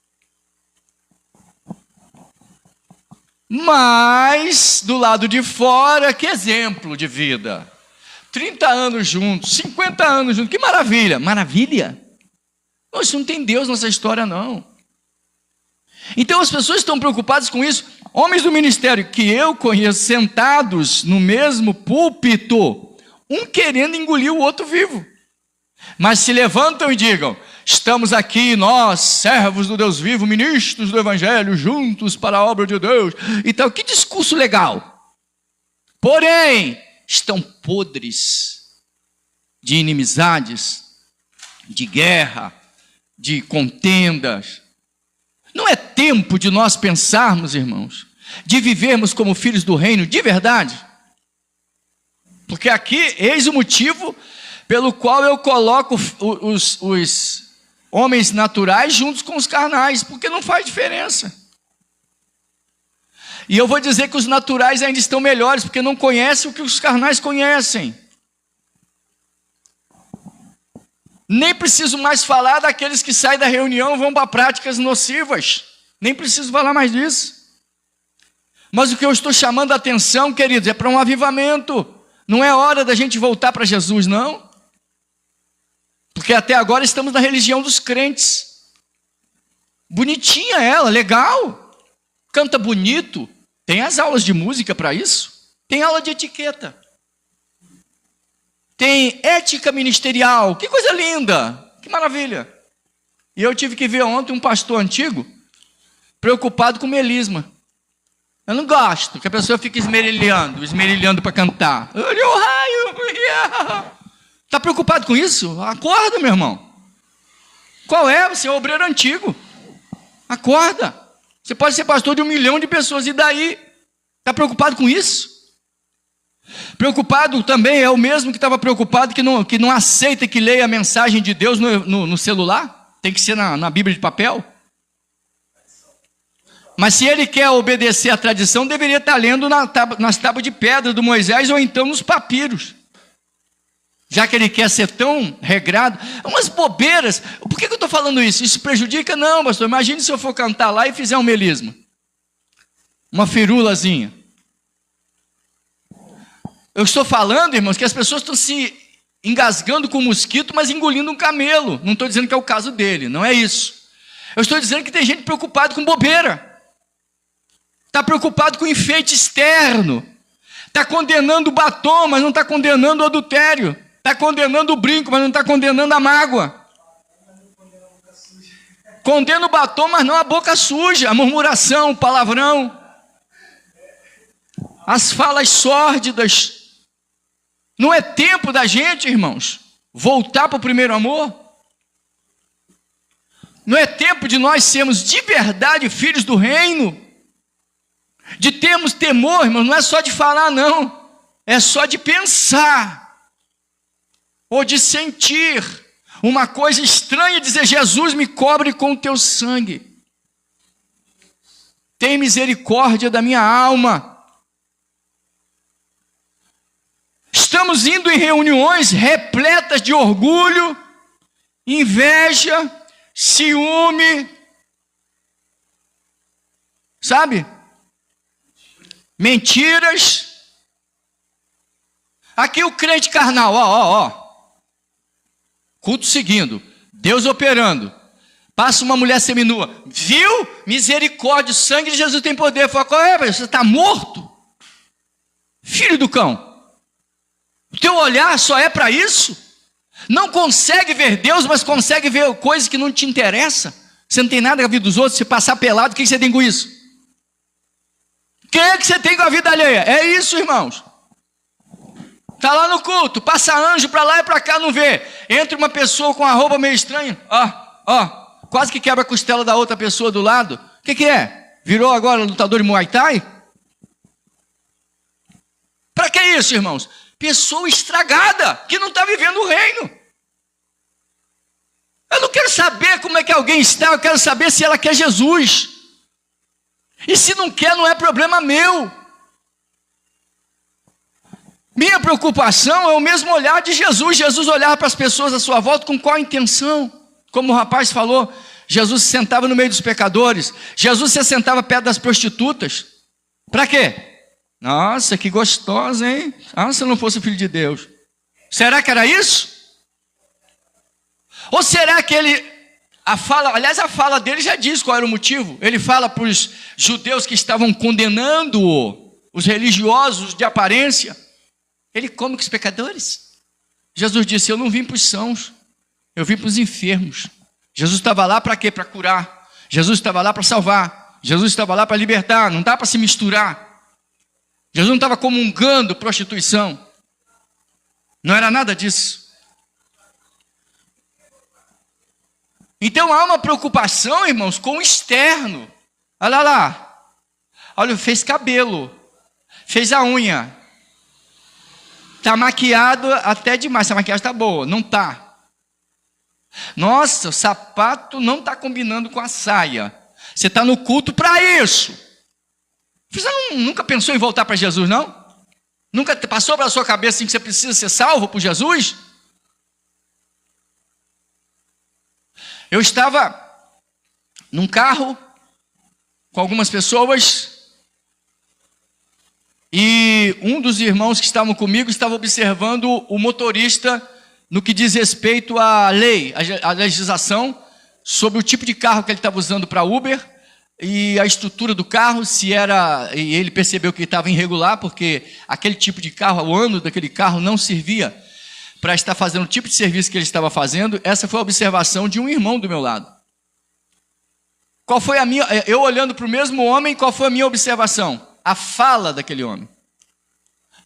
[SPEAKER 1] Mas, do lado de fora, que exemplo de vida. 30 anos juntos, 50 anos juntos, que maravilha. Maravilha? Não, isso não tem Deus nessa história, não. Então as pessoas estão preocupadas com isso. Homens do ministério que eu conheço sentados no mesmo púlpito, um querendo engolir o outro vivo. Mas se levantam e digam: estamos aqui, nós, servos do Deus vivo, ministros do Evangelho, juntos para a obra de Deus. Então, que discurso legal. Porém, estão podres de inimizades, de guerra, de contendas. Não é tempo de nós pensarmos, irmãos, de vivermos como filhos do reino de verdade? Porque aqui, eis o motivo pelo qual eu coloco os homens naturais juntos com os carnais, porque não faz diferença. E eu vou dizer que os naturais ainda estão melhores, porque não conhecem o que os carnais conhecem. Nem preciso mais falar daqueles que saem da reunião e vão para práticas nocivas. Nem preciso falar mais disso. Mas o que eu estou chamando a atenção, queridos, é para um avivamento. Não é hora da gente voltar para Jesus, não. Porque até agora estamos na religião dos crentes. Bonitinha ela, legal. Canta bonito. Tem as aulas de música para isso. Tem aula de etiqueta. Tem ética ministerial. Que coisa linda. Que maravilha. E eu tive que ver ontem um pastor antigo preocupado com melisma. Eu não gosto que a pessoa fique esmerilhando para cantar. Olha o raio. Está preocupado com isso? Acorda, meu irmão. Qual é? Você é um obreiro antigo. Acorda. Você pode ser pastor de 1 milhão de pessoas. E daí? Está preocupado com isso? Preocupado também é o mesmo que estava preocupado que não aceita que leia a mensagem de Deus no celular. Tem que ser na Bíblia de papel. Mas se ele quer obedecer à tradição, deveria estar lendo nas tábuas de pedra do Moisés ou então nos papiros. Já que ele quer ser tão regrado. Umas bobeiras. Por que eu estou falando isso? Isso prejudica? Não, pastor. Imagine se eu for cantar lá e fizer um melisma. Uma firulazinha. Eu estou falando, irmãos, que as pessoas estão se engasgando com mosquito, mas engolindo um camelo. Não estou dizendo que é o caso dele, não é isso. Eu estou dizendo que tem gente preocupada com bobeira. Está preocupado com enfeite externo. Está condenando o batom, mas não está condenando o adultério. Está condenando o brinco, mas não está condenando a mágoa. Condena o batom, mas não a boca suja, a murmuração, o palavrão. As falas sórdidas. Não é tempo da gente, irmãos, voltar para o primeiro amor? Não é tempo de nós sermos de verdade filhos do reino? De termos temor, irmãos, não é só de falar, não. É só de pensar. Ou de sentir uma coisa estranha, dizer: Jesus, me cobre com o teu sangue. Tem misericórdia da minha alma. Estamos indo em reuniões repletas de orgulho, inveja, ciúme, sabe? Mentiras. Aqui o crente carnal, ó. Culto seguindo, Deus operando. Passa uma mulher seminua. Viu? Misericórdia, o sangue de Jesus tem poder. Fala: qual é? Você está morto? Filho do cão. O teu olhar só é para isso? Não consegue ver Deus, mas consegue ver coisas que não te interessam? Você não tem nada com a vida dos outros? Se passar pelado, o que você tem com isso? O que é que você tem com a vida alheia? É isso, irmãos. Está lá no culto, passa anjo para lá e para cá, não vê. Entra uma pessoa com uma roupa meio estranha, quase que quebra a costela da outra pessoa do lado. O que é? Virou agora lutador de Muay Thai? Para que isso, irmãos? Pessoa estragada, que não está vivendo o reino. Eu não quero saber como é que alguém está, eu quero saber se ela quer Jesus. E se não quer, não é problema meu. Minha preocupação é o mesmo olhar de Jesus. Jesus olhava para as pessoas à sua volta com qual intenção? Como o rapaz falou, Jesus se sentava no meio dos pecadores. Jesus se sentava perto das prostitutas. Para quê? Nossa, que gostosa, hein? Ah, se eu não fosse o filho de Deus. Será que era isso? Ou será que a fala dele já diz qual era o motivo. Ele fala para os judeus que estavam condenando-o, os religiosos de aparência. Ele come com os pecadores. Jesus disse, eu não vim para os sãos, eu vim para os enfermos. Jesus estava lá para quê? Para curar. Jesus estava lá para salvar. Jesus estava lá para libertar, não dá para se misturar. Jesus não estava comungando prostituição. Não era nada disso. Então há uma preocupação, irmãos, com o externo. Olha lá. Olha, fez cabelo, fez a unha. Está maquiado até demais, essa maquiagem está boa. Não está. Nossa, o sapato não está combinando com a saia. Você está no culto para isso. Você nunca pensou em voltar para Jesus, não? Nunca passou pela sua cabeça assim que você precisa ser salvo por Jesus? Eu estava num carro com algumas pessoas e um dos irmãos que estavam comigo estava observando o motorista no que diz respeito à lei, à legislação, sobre o tipo de carro que ele estava usando para Uber e a estrutura do carro, e ele percebeu que estava irregular, porque aquele tipo de carro, o ano daquele carro não servia para estar fazendo o tipo de serviço que ele estava fazendo. Essa foi a observação de um irmão do meu lado. Qual foi a minha? Eu olhando para o mesmo homem, qual foi a minha observação? A fala daquele homem.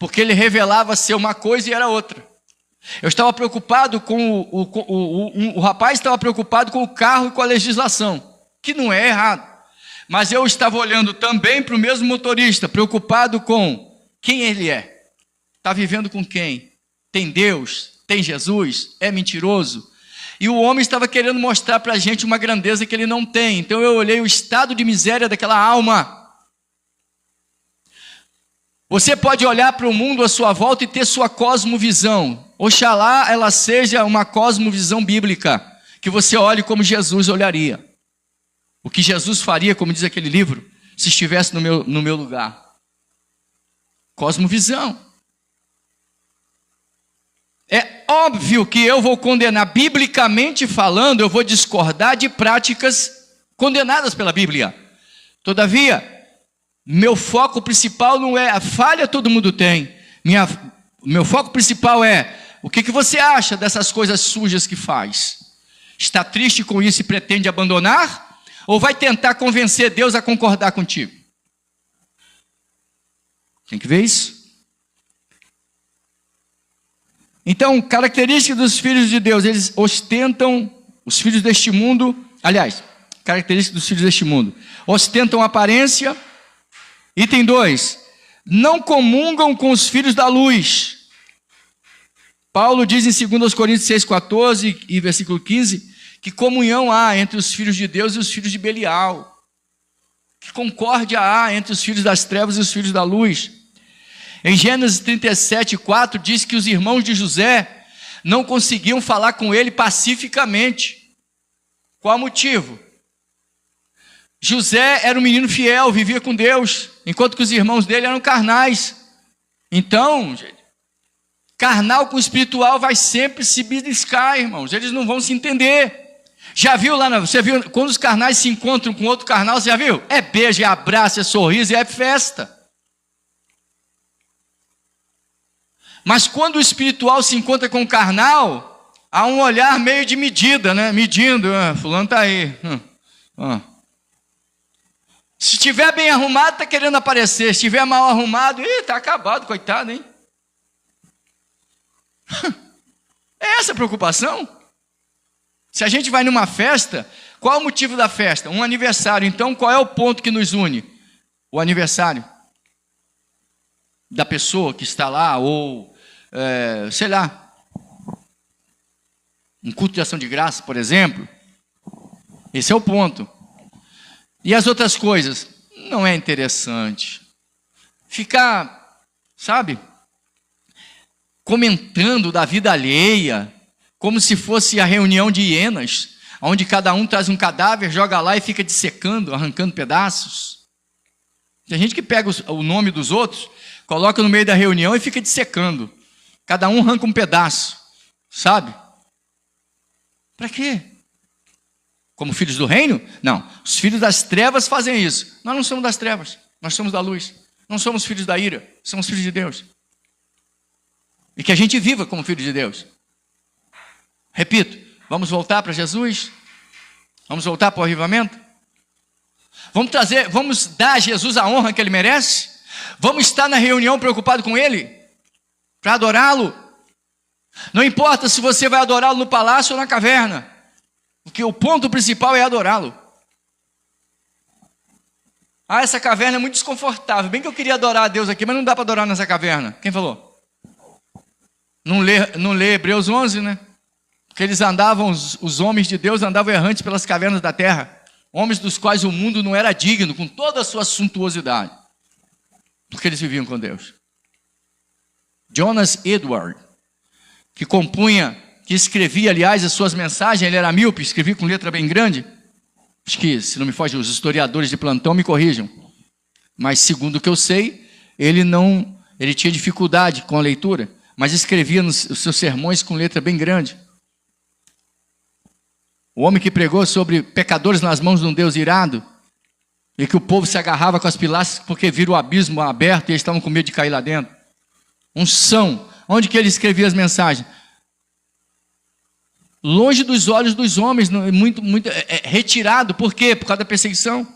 [SPEAKER 1] Porque ele revelava ser uma coisa e era outra. Eu estava preocupado com o rapaz estava preocupado com o carro e com a legislação, que não é errado. Mas eu estava olhando também para o mesmo motorista, preocupado com quem ele é. Está vivendo com quem? Tem Deus? Tem Jesus? É mentiroso? E o homem estava querendo mostrar para a gente uma grandeza que ele não tem. Então eu olhei o estado de miséria daquela alma. Você pode olhar para o mundo à sua volta e ter sua cosmovisão. Oxalá ela seja uma cosmovisão bíblica, que você olhe como Jesus olharia. O que Jesus faria, como diz aquele livro, se estivesse no meu lugar. Cosmovisão. É óbvio que eu vou condenar, biblicamente falando, eu vou discordar de práticas condenadas pela Bíblia. Todavia, meu foco principal não é a falha, todo mundo tem. Meu foco principal é o que você acha dessas coisas sujas que faz. Está triste com isso e pretende abandonar? Ou vai tentar convencer Deus a concordar contigo? Tem que ver isso. Então, característica dos filhos de Deus, eles ostentam, os filhos deste mundo, aliás, característica dos filhos deste mundo, ostentam aparência. Item 2, não comungam com os filhos da luz. Paulo diz em 2 Coríntios 6,14 e versículo 15, que comunhão há entre os filhos de Deus e os filhos de Belial. Que concórdia há entre os filhos das trevas e os filhos da luz. Em Gênesis 37,4 diz que os irmãos de José não conseguiam falar com ele pacificamente. Qual o motivo? José era um menino fiel, vivia com Deus, enquanto que os irmãos dele eram carnais. Então, carnal com espiritual vai sempre se beliscar, irmãos. Eles não vão se entender. Já viu lá, você viu, quando os carnais se encontram com outro carnal, você já viu? É beijo, é abraço, é sorriso, é festa. Mas quando o espiritual se encontra com o carnal, há um olhar meio de medida, né? Medindo, fulano está aí. Se estiver bem arrumado, está querendo aparecer. Se estiver mal arrumado, está acabado, coitado, hein? É essa a preocupação? Se a gente vai numa festa, qual é o motivo da festa? Um aniversário. Então, qual é o ponto que nos une? O aniversário da pessoa que está lá, ou, sei lá, um culto de ação de graça, por exemplo. Esse é o ponto. E as outras coisas? não é interessante. Ficar, sabe, comentando da vida alheia, como se fosse a reunião de hienas, onde cada um traz um cadáver, joga lá e fica dissecando, arrancando pedaços. Tem gente que pega o nome dos outros, coloca no meio da reunião e fica dissecando. Cada um arranca um pedaço, sabe? Para quê? Como filhos do reino? Não. Os filhos das trevas fazem isso. Nós não somos das trevas, nós somos da luz. Não somos filhos da ira, somos filhos de Deus. E que a gente viva como filho de Deus. Repito, vamos voltar para Jesus? Vamos voltar para o avivamento? Vamos dar a Jesus a honra que Ele merece? Vamos estar na reunião preocupado com Ele? Para adorá-lo? Não importa se você vai adorá-lo no palácio ou na caverna, porque o ponto principal é adorá-lo. Ah, essa caverna é muito desconfortável. Bem que eu queria adorar a Deus aqui, mas não dá para adorar nessa caverna. Quem falou? Não lê Hebreus 11, né? Porque eles andavam, os homens de Deus andavam errantes pelas cavernas da terra. Homens dos quais o mundo não era digno, com toda a sua suntuosidade. Porque eles viviam com Deus. Jonas Edward, que escrevia, aliás, as suas mensagens, ele era míope, escrevia com letra bem grande. Acho que, se não me foge, os historiadores de plantão me corrijam. Mas, segundo o que eu sei, ele tinha dificuldade com a leitura, mas escrevia os seus sermões com letra bem grande. O homem que pregou sobre pecadores nas mãos de um Deus irado, e que o povo se agarrava com as pilastras porque viram o abismo aberto e eles estavam com medo de cair lá dentro. Unção. Onde que ele escrevia as mensagens? Longe dos olhos dos homens, muito retirado. Por quê? Por causa da perseguição.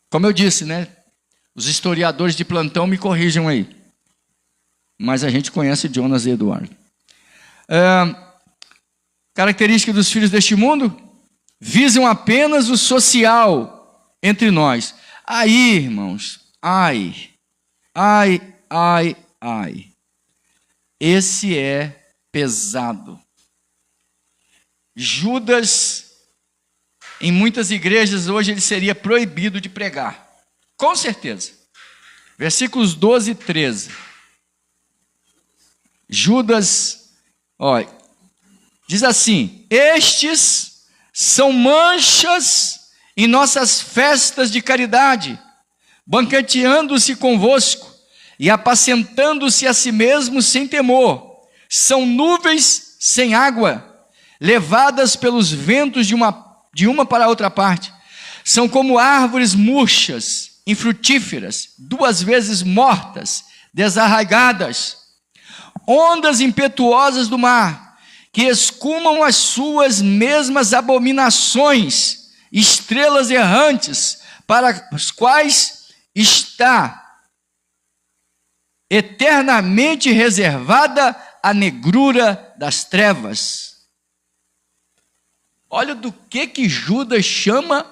[SPEAKER 1] Como eu disse, né? Os historiadores de plantão me corrijam aí. Mas a gente conhece Jonas Edward. Característica dos filhos deste mundo? Visam apenas o social entre nós. Aí, irmãos, ai. Esse é pesado. Judas, em muitas igrejas hoje, ele seria proibido de pregar. Com certeza. Versículos 12 e 13. Judas, olha, diz assim: estes são manchas em nossas festas de caridade, banqueteando-se convosco e apacentando-se a si mesmos sem temor. São nuvens sem água, levadas pelos ventos de uma para outra parte. São como árvores murchas, infrutíferas, 2 vezes mortas, desarraigadas. Ondas impetuosas do mar, que escumam as suas mesmas abominações, estrelas errantes, para as quais está eternamente reservada a negrura das trevas. Olha do que Judas chama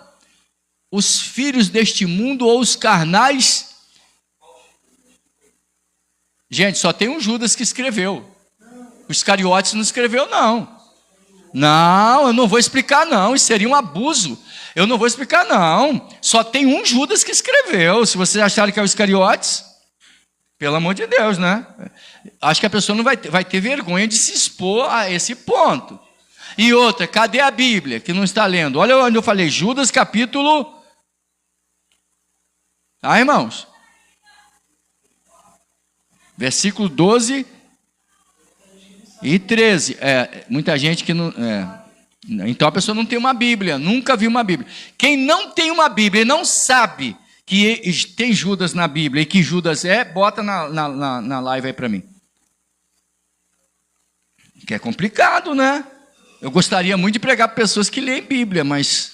[SPEAKER 1] os filhos deste mundo ou os carnais. Gente, só tem um Judas que escreveu. O Iscariotes não escreveu, não. Não, eu não vou explicar, não. Isso seria um abuso. Eu não vou explicar, não. Só tem um Judas que escreveu. Se vocês acharem que é o Iscariotes, pelo amor de Deus, né? Acho que a pessoa não vai ter vergonha de se expor a esse ponto. E outra, cadê a Bíblia que não está lendo? Olha onde eu falei, Judas capítulo... Ah, irmãos? Versículo 12 e 13. Muita gente que não... Então a pessoa não tem uma Bíblia, nunca viu uma Bíblia. Quem não tem uma Bíblia e não sabe que tem Judas na Bíblia e que Judas bota na live aí para mim. Que é complicado, né? Eu gostaria muito de pregar para pessoas que leem Bíblia, mas...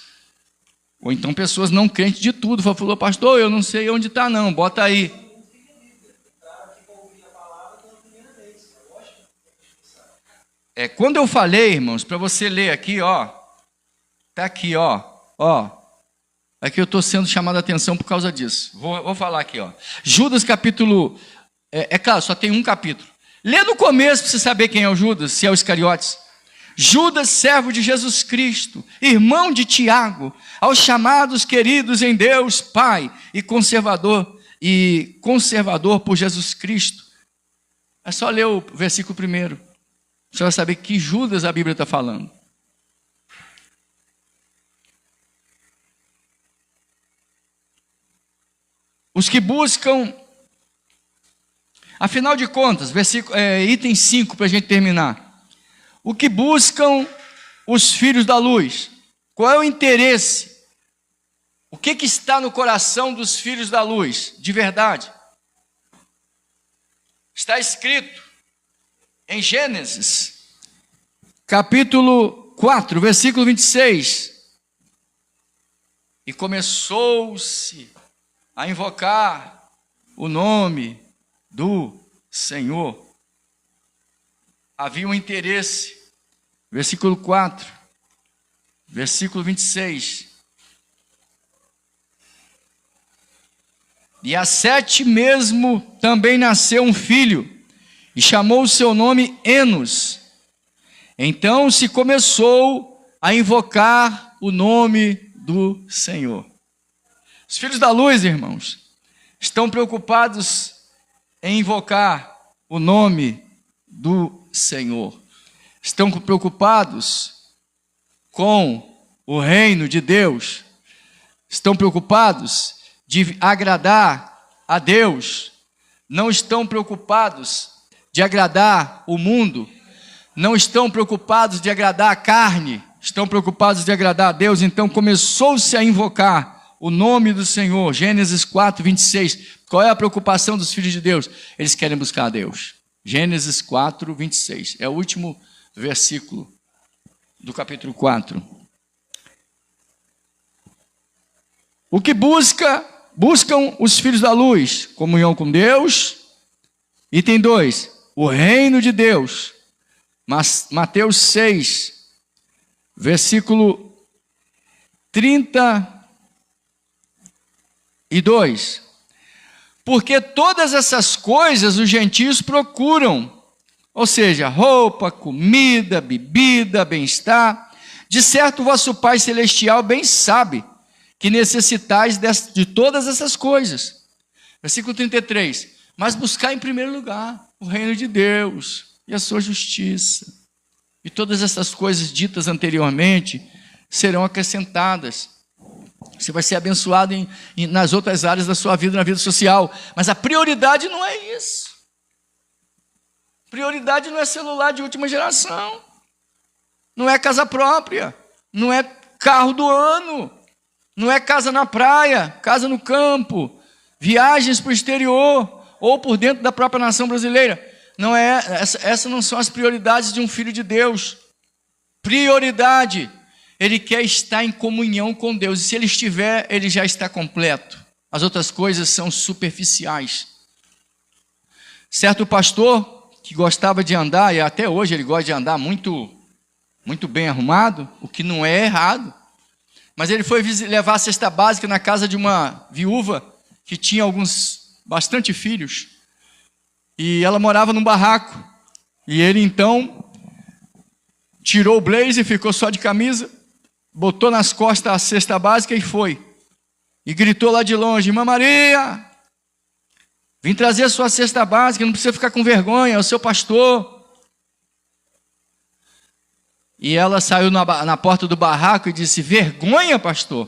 [SPEAKER 1] Ou então pessoas não crentes de tudo. Falou, pastor, eu não sei onde está não, bota aí. Quando eu falei, irmãos, para você ler aqui, ó. Está aqui, ó. Aqui eu estou sendo chamado a atenção por causa disso. Vou falar aqui, ó. Judas capítulo... claro, só tem um capítulo. Lê no começo para você saber quem é o Judas, se é o Iscariotes. Judas, servo de Jesus Cristo, irmão de Tiago, aos chamados queridos em Deus, Pai e conservador por Jesus Cristo. É só ler o versículo 1. Você vai saber que Judas a Bíblia está falando. Os que buscam, afinal de contas, item 5 para a gente terminar. O que buscam os filhos da luz? Qual é o interesse? O que está no coração dos filhos da luz, de verdade? Está escrito em Gênesis, capítulo 4, versículo 26. E começou-se a invocar o nome do Senhor. Havia um interesse. Versículo 4, versículo 26. E a Sete mesmo também nasceu um filho, e chamou o seu nome Enos. Então se começou a invocar o nome do Senhor. Os filhos da luz, irmãos, estão preocupados em invocar o nome do Senhor. Estão preocupados com o reino de Deus. Estão preocupados de agradar a Deus. Não estão preocupados de agradar o mundo. Não estão preocupados de agradar a carne. Estão preocupados de agradar a Deus. Então começou-se a invocar o nome do Senhor. Gênesis 4, 26. Qual é a preocupação dos filhos de Deus? Eles querem buscar a Deus. Gênesis 4, 26. É o último versículo do capítulo 4. O que buscam os filhos da luz? Comunhão com Deus. Item 2. O reino de Deus. Mateus 6, versículo 32. Porque todas essas coisas os gentios procuram, ou seja, roupa, comida, bebida, bem-estar. De certo, vosso Pai Celestial bem sabe que necessitais de todas essas coisas. Versículo 33. Mas buscar em primeiro lugar o reino de Deus e a sua justiça. E todas essas coisas ditas anteriormente serão acrescentadas. Você vai ser abençoado nas outras áreas da sua vida, na vida social. Mas a prioridade não é isso. Prioridade não é celular de última geração. Não é casa própria. Não é carro do ano. Não é casa na praia, casa no campo. Viagens para o exterior ou por dentro da própria nação brasileira. Não é, essas não são as prioridades de um filho de Deus. Prioridade. Ele quer estar em comunhão com Deus. E se ele estiver, ele já está completo. As outras coisas são superficiais. Certo pastor que gostava de andar, e até hoje ele gosta de andar muito bem arrumado, o que não é errado. Mas ele foi levar a cesta básica na casa de uma viúva que tinha bastante filhos. E ela morava num barraco. E ele então tirou o blazer, ficou só de camisa, botou nas costas a cesta básica e foi. E gritou lá de longe: Irmã Maria, vim trazer a sua cesta básica, não precisa ficar com vergonha, é o seu pastor. E ela saiu na porta do barraco e disse: vergonha, pastor?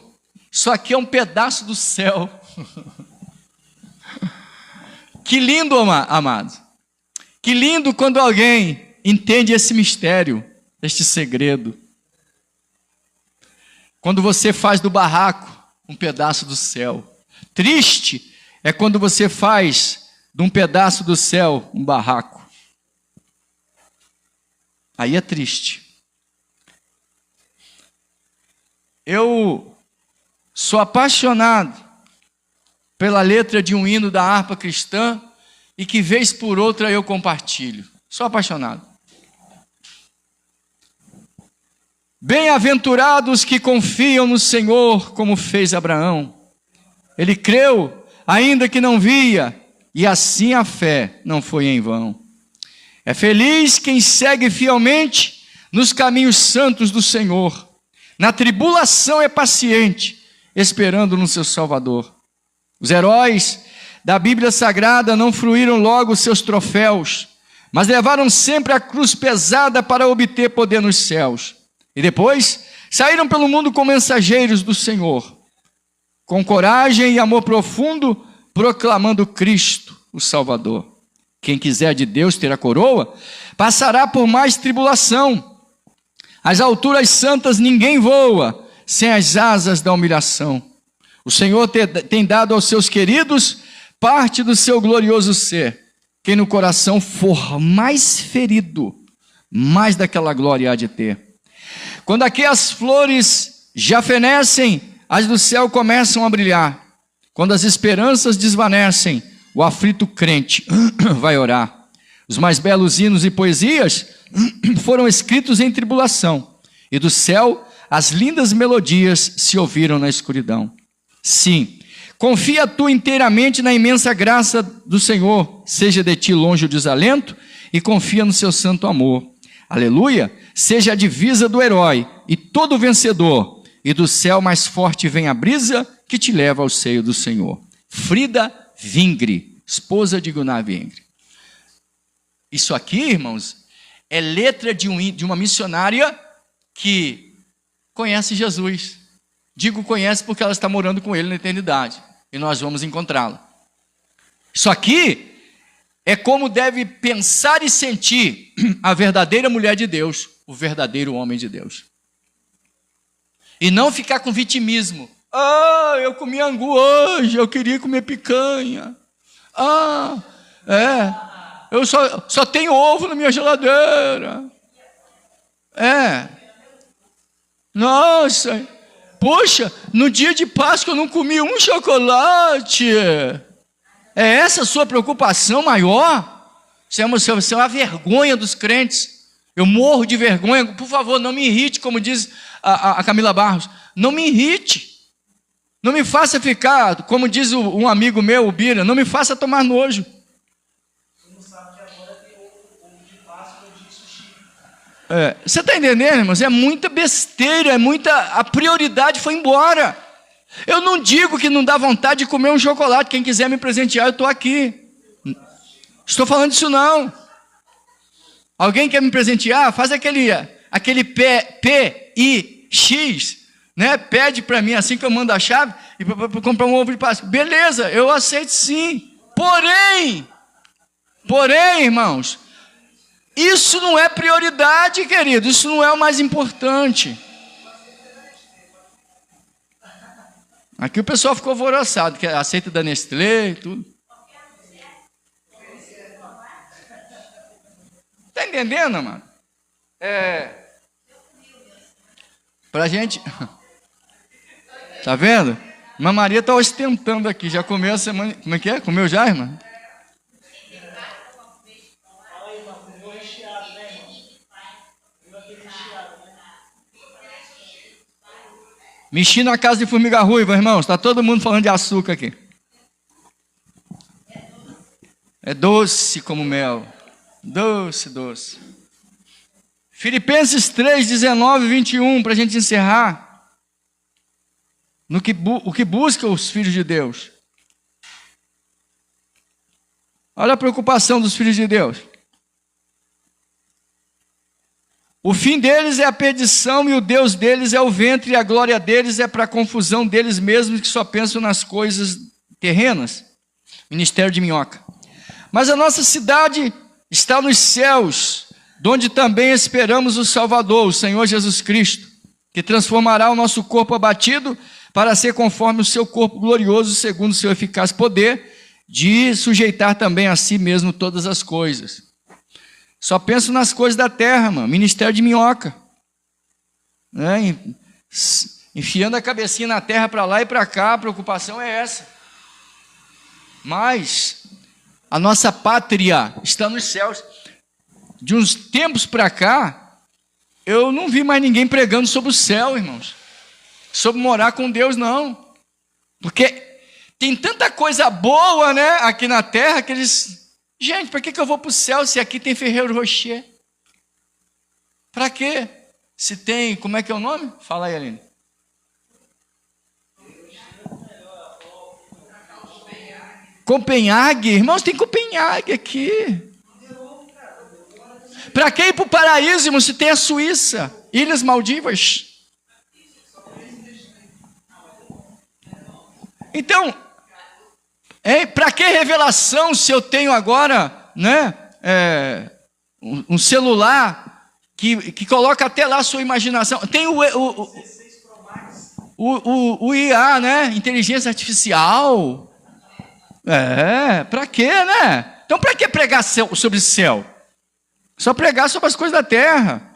[SPEAKER 1] Isso aqui é um pedaço do céu. Que lindo, amado. Que lindo quando alguém entende esse mistério, este segredo. Quando você faz do barraco um pedaço do céu. Triste é quando você faz de um pedaço do céu um barraco. Aí é triste. Eu sou apaixonado pela letra de um hino da harpa cristã e que vez por outra eu compartilho. Sou apaixonado. Bem-aventurados que confiam no Senhor, como fez Abraão. Ele creu, ainda que não via, e assim a fé não foi em vão. É feliz quem segue fielmente nos caminhos santos do Senhor. Na tribulação é paciente, esperando no seu Salvador. Os heróis da Bíblia Sagrada não fruíram logo os seus troféus, mas levaram sempre a cruz pesada para obter poder nos céus. E depois saíram pelo mundo como mensageiros do Senhor, com coragem e amor profundo, proclamando Cristo, o Salvador. Quem quiser de Deus ter a coroa, passará por mais tribulação. Às alturas santas ninguém voa sem as asas da humilhação. O Senhor tem dado aos seus queridos parte do seu glorioso ser. Quem no coração for mais ferido, mais daquela glória há de ter. Quando aqui as flores já fenecem, as do céu começam a brilhar. Quando as esperanças desvanecem, o aflito crente vai orar. Os mais belos hinos e poesias foram escritos em tribulação, e do céu as lindas melodias se ouviram na escuridão. Sim, confia tu inteiramente na imensa graça do Senhor, seja de ti longe o desalento, e confia no seu santo amor. Aleluia, seja a divisa do herói e todo vencedor, e do céu mais forte vem a brisa que te leva ao seio do Senhor. Frida Vingre, esposa de Gunnar Vingre. Isso aqui, irmãos, é letra de uma missionária que conhece Jesus. Digo conhece porque ela está morando com ele na eternidade, e nós vamos encontrá-la. Isso aqui é como deve pensar e sentir a verdadeira mulher de Deus, o verdadeiro homem de Deus. E não ficar com vitimismo. Ah, eu comi angu hoje, eu queria comer picanha. Eu só tenho ovo na minha geladeira. Nossa, poxa, no dia de Páscoa eu não comi um chocolate. É essa a sua preocupação maior? Você é uma vergonha dos crentes. Eu morro de vergonha. Por favor, não me irrite, como diz a Camila Barros. Não me irrite. Não me faça ficar, como diz um amigo meu, o Bira, não me faça tomar nojo. Você está entendendo, irmãos? É muita besteira, a prioridade foi embora. Eu não digo que não dá vontade de comer um chocolate. Quem quiser me presentear, eu estou aqui. Estou falando disso não. Alguém quer me presentear? Faz aquele PIX, né? Pede para mim assim que eu mando a chave e para comprar um ovo de Páscoa. Beleza, eu aceito sim. Porém, irmãos, isso não é prioridade, querido. Isso não é o mais importante. Aqui o pessoal ficou alvoroçado, que aceita da Nestlé e tudo. Está entendendo, mano? Pra gente... Tá vendo? Irmã Maria está ostentando aqui. Já comeu a semana... Como é que é? Comeu já, irmã? Mexi na casa de formiga ruiva, irmãos. Está todo mundo falando de açúcar aqui. É doce como mel. Doce, doce. Filipenses 3, 19 e 21, para a gente encerrar. O que busca os filhos de Deus. Olha a preocupação dos filhos de Deus. O fim deles é a perdição e o Deus deles é o ventre e a glória deles é para a confusão deles mesmos que só pensam nas coisas terrenas. Ministério de minhoca. Mas a nossa cidade está nos céus, donde também esperamos o Salvador, o Senhor Jesus Cristo, que transformará o nosso corpo abatido para ser conforme o seu corpo glorioso, segundo o seu eficaz poder, de sujeitar também a si mesmo todas as coisas. Só penso nas coisas da terra, mano. Ministério de minhoca. Né? Enfiando a cabecinha na terra para lá e para cá, a preocupação é essa. Mas a nossa pátria está nos céus. De uns tempos para cá, eu não vi mais ninguém pregando sobre o céu, irmãos. Sobre morar com Deus, não. Porque tem tanta coisa boa, né, aqui na terra, que eles... Gente, para que eu vou para o céu se aqui tem Ferreiro Rocher? Para quê? Se tem, como é que é o nome? Fala aí, Aline. Copenhague, irmãos, tem Copenhague aqui. Para que ir para o paraíso, irmãos, se tem a Suíça, Ilhas Maldivas? Então, para que revelação se eu tenho agora, né, um celular que coloca até lá a sua imaginação? Tem o IA, né, inteligência artificial. Para quê, né? Então, para que pregar sobre o céu? Só pregar sobre as coisas da terra.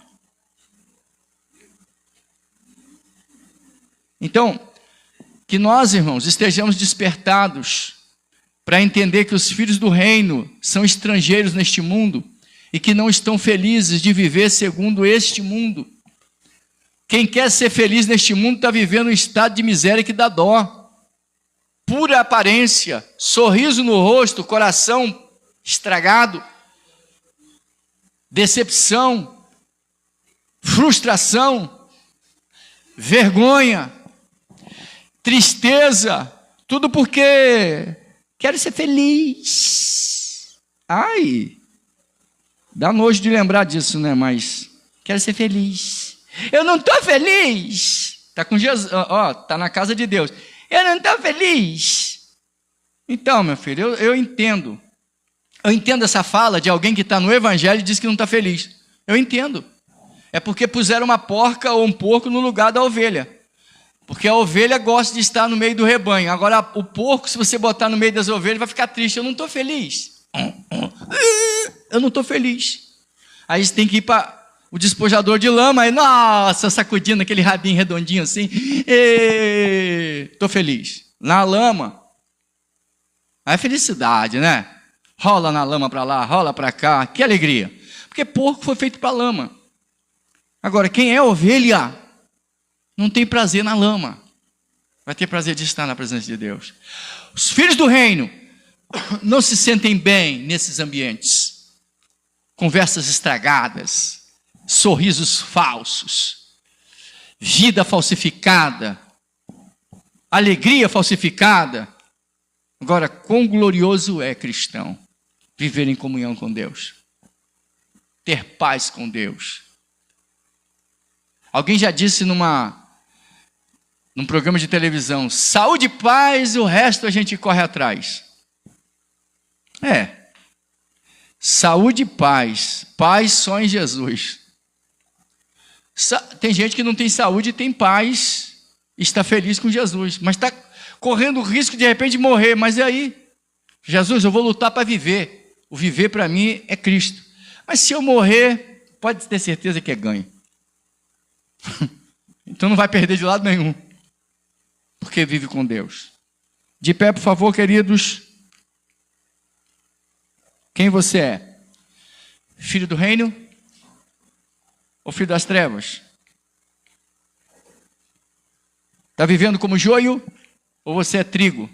[SPEAKER 1] Então, que nós, irmãos, estejamos despertados para entender que os filhos do reino são estrangeiros neste mundo e que não estão felizes de viver segundo este mundo. Quem quer ser feliz neste mundo está vivendo um estado de miséria que dá dó. Pura aparência, sorriso no rosto, coração estragado, decepção, frustração, vergonha, tristeza, tudo porque quero ser feliz. Ai, dá nojo de lembrar disso, né? Mas quero ser feliz. Eu não estou feliz. Está com Jesus, está na casa de Deus. Eu não estou feliz. Então, meu filho, eu entendo. Eu entendo essa fala de alguém que está no evangelho e diz que não está feliz. Eu entendo. É porque puseram uma porca ou um porco no lugar da ovelha. Porque a ovelha gosta de estar no meio do rebanho. Agora, o porco, se você botar no meio das ovelhas, vai ficar triste. Eu não estou feliz. Eu não estou feliz. Aí você tem que ir para o despojador de lama. Aí, nossa, sacudindo aquele rabinho redondinho assim. Estou feliz. Na lama. Aí é felicidade, né? Rola na lama para lá, rola para cá. Que alegria. Porque porco foi feito para lama. Agora, quem é ovelha não tem prazer na lama. Vai ter prazer de estar na presença de Deus. Os filhos do reino não se sentem bem nesses ambientes. Conversas estragadas, sorrisos falsos, vida falsificada, alegria falsificada. Agora, quão glorioso é, cristão, viver em comunhão com Deus, ter paz com Deus. Alguém já disse num programa de televisão: saúde e paz, o resto a gente corre atrás. Saúde e paz, paz só em Jesus. Tem gente que não tem saúde e tem paz, está feliz com Jesus, mas está correndo o risco de repente de morrer. Mas e aí? Jesus, eu vou lutar para viver. O viver para mim é Cristo. Mas se eu morrer, pode ter certeza que é ganho. Então não vai perder de lado nenhum, porque vive com Deus. De pé, por favor, queridos. Quem você é? Filho do reino ou filho das trevas? Está vivendo como joio ou você é trigo?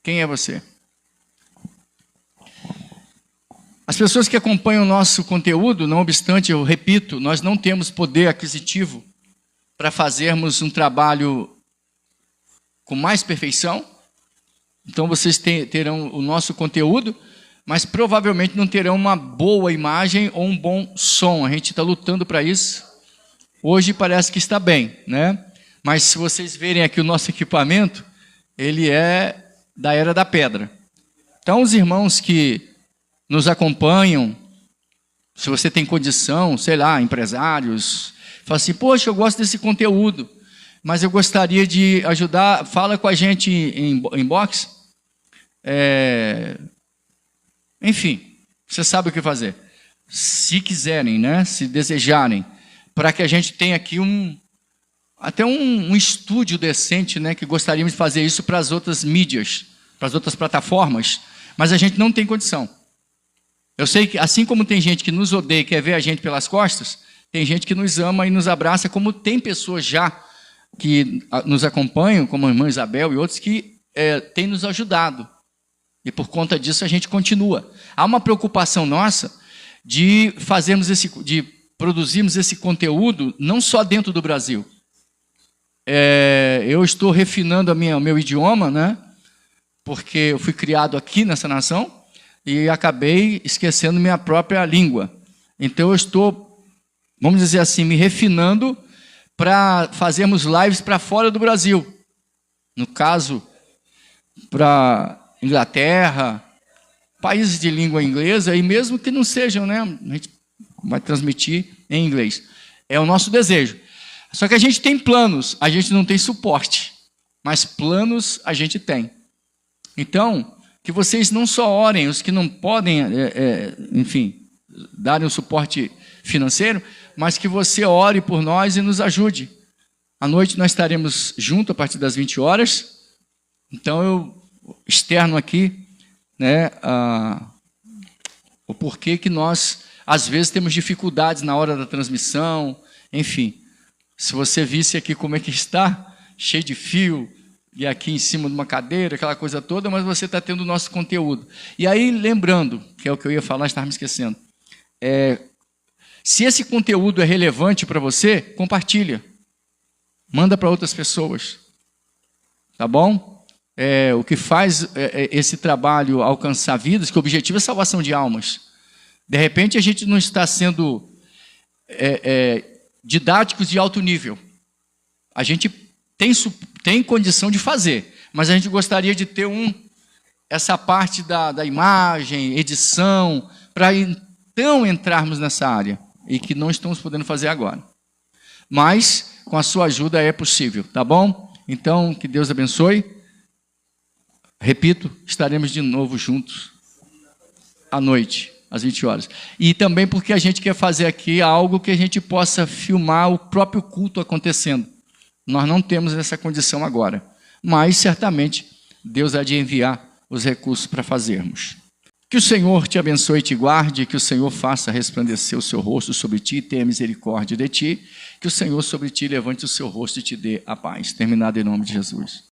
[SPEAKER 1] Quem é você? As pessoas que acompanham o nosso conteúdo, não obstante, eu repito, nós não temos poder aquisitivo para fazermos um trabalho com mais perfeição. Então vocês terão o nosso conteúdo, mas provavelmente não terão uma boa imagem ou um bom som. A gente está lutando para isso. Hoje parece que está bem, né? Mas se vocês verem aqui o nosso equipamento, ele é da era da pedra. Então os irmãos que nos acompanham, se você tem condição, sei lá, empresários, fala assim: poxa, eu gosto desse conteúdo, mas eu gostaria de ajudar, fala com a gente em inbox. Enfim, você sabe o que fazer. Se quiserem, né, se desejarem, para que a gente tenha aqui até um estúdio decente, né, que gostaríamos de fazer isso para as outras mídias, para as outras plataformas, mas a gente não tem condição. Eu sei que, assim como tem gente que nos odeia e quer ver a gente pelas costas, tem gente que nos ama e nos abraça, como tem pessoas já que nos acompanham, como a irmã Isabel e outros, que têm nos ajudado. E por conta disso a gente continua. Há uma preocupação nossa de produzirmos esse conteúdo não só dentro do Brasil. Eu estou refinando o meu idioma, né? Porque eu fui criado aqui nessa nação e acabei esquecendo minha própria língua. Então eu estou, vamos dizer assim, me refinando para fazermos lives para fora do Brasil. No caso, para Inglaterra, países de língua inglesa, e mesmo que não sejam, né? A gente vai transmitir em inglês. É o nosso desejo. Só que a gente tem planos, a gente não tem suporte, mas planos a gente tem. Então, que vocês não só orem, os que não podem, enfim, darem o suporte financeiro, mas que você ore por nós e nos ajude. À noite nós estaremos juntos a partir das 20 horas. Então, eu externo aqui, né, o porquê que nós, às vezes, temos dificuldades na hora da transmissão, enfim. Se você visse aqui como é que está, cheio de fio, e aqui em cima de uma cadeira, aquela coisa toda, mas você está tendo o nosso conteúdo. E aí, lembrando, que é o que eu ia falar, estava me esquecendo, se esse conteúdo é relevante para você, compartilha. Manda para outras pessoas. Tá bom? O que faz esse trabalho alcançar vidas, que o objetivo é salvação de almas. De repente, a gente não está sendo didáticos de alto nível. A gente tem condição de fazer, mas a gente gostaria de ter essa parte da imagem, edição, para então entrarmos nessa área, e que não estamos podendo fazer agora. Mas, com a sua ajuda, é possível, tá bom? Então, que Deus abençoe. Repito, estaremos de novo juntos à noite, às 20 horas. E também porque a gente quer fazer aqui algo que a gente possa filmar o próprio culto acontecendo. Nós não temos essa condição agora, mas certamente Deus há de enviar os recursos para fazermos. Que o Senhor te abençoe e te guarde, que o Senhor faça resplandecer o seu rosto sobre ti e tenha misericórdia de ti, que o Senhor sobre ti levante o seu rosto e te dê a paz. Terminado em nome de Jesus.